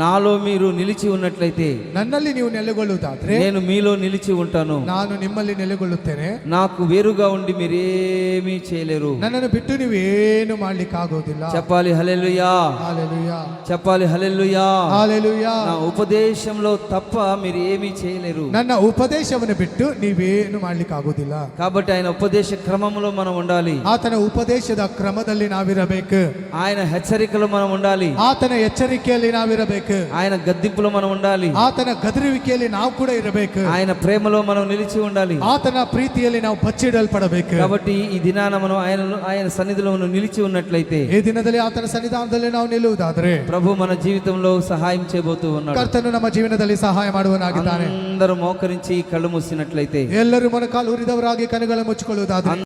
నాలో మీరు నిలిచి ఉన్నట్లయితే ನನ್ನಲ್ಲಿ ನೀವು ನೆಲೆಗೊಳ್ಳುವುದಾದ್ರೆ నేను మీలో నిలిచి ఉంటాను. ನಾನು ನಿಮ್ಮಲ್ಲಿ ನೆಲೆಗೊಳ್ಳುತ್ತೇನೆ. నాకు వేరుగా ఉండి మీరేమీ చేయలేరు. ನನ್ನನ್ನು ಬಿಟ್ಟು ನೀವು ಏನು ಮಾಡ್ಲಿಕ್ಕೆ ಆಗೋದಿಲ್ಲ. చెప్పాలి హల్లెలూయా, హల్లెలూయా, చెప్పాలి హల్లెలూయా. హల్లెలూయా. నా ఉపదేశంలో తప్ప మీరు ఏమీ చేయలేరు. ನನ್ನ ಉಪದೇಶವನ್ನು ಬಿಟ್ಟು ನೀವೇನು ಮಾಡ್ಲಿಕ್ಕೆ ಆಗೋದಿಲ್ಲ. కాబట్టి ఆయన ఉపదేశ క్రమంలో మనం ఉండాలి. ಆತನ ಉಪದೇಶದ ಕ್ರಮದಲ್ಲಿ ನಾವಿರಬೇಕು. ఆయన హెచ్చరికలో మనం ఉండాలి. ಆತನ ಎಚ್ಚರಿಕೆಯಲ್ಲಿ ನಾವಿರಬೇಕು. ఆయన గద్దింపులో మనం ఉండాలి. ಆತನ ಗದರುವಿಕೆಯಲ್ಲಿ ನಾವು ಕೂಡ ಇರಬೇಕು. ఆయన ప్రేమలో మనం నిలిచి ఉండాలి. ಆತನ ಪ್ರೀತಿಯಲ್ಲಿ ನಾವು ಬಚ್ಚಿಡಲ್ಪಡಬೇಕು. కాబట్టి ఈ దినాన మనం ఆయన సన్నిధిలో మనం నిలిచి ఉన్నట్లయితే ಈ ದಿನದಲ್ಲಿ ಆತನ ಸನ್ನಿಧಾನದಲ್ಲಿ ನಾವು ನಿಲ್ಲುವುದಾದ್ರೆ ప్రభు మన జీవితంలో సహాయం చేయబోతూ ఉన్నాడు. ಕರ್ತನು ನಮ್ಮ ಜೀವನದಲ್ಲಿ ಸಹಾಯ ಮಾಡುವನಾಗಿದ್ದಾನೆ. అందరూ మోకరించి కళ్ళు మూసినట్లయితే ಎಲ್ಲರೂ ಮೊಣಕಾಲು ಊರಿದವರಾಗಿ ಕಣ್ಣುಗಳನ್ನು ಮುಚ್ಚಿಕೊಳ್ಳುವುದಾದ್ರೆ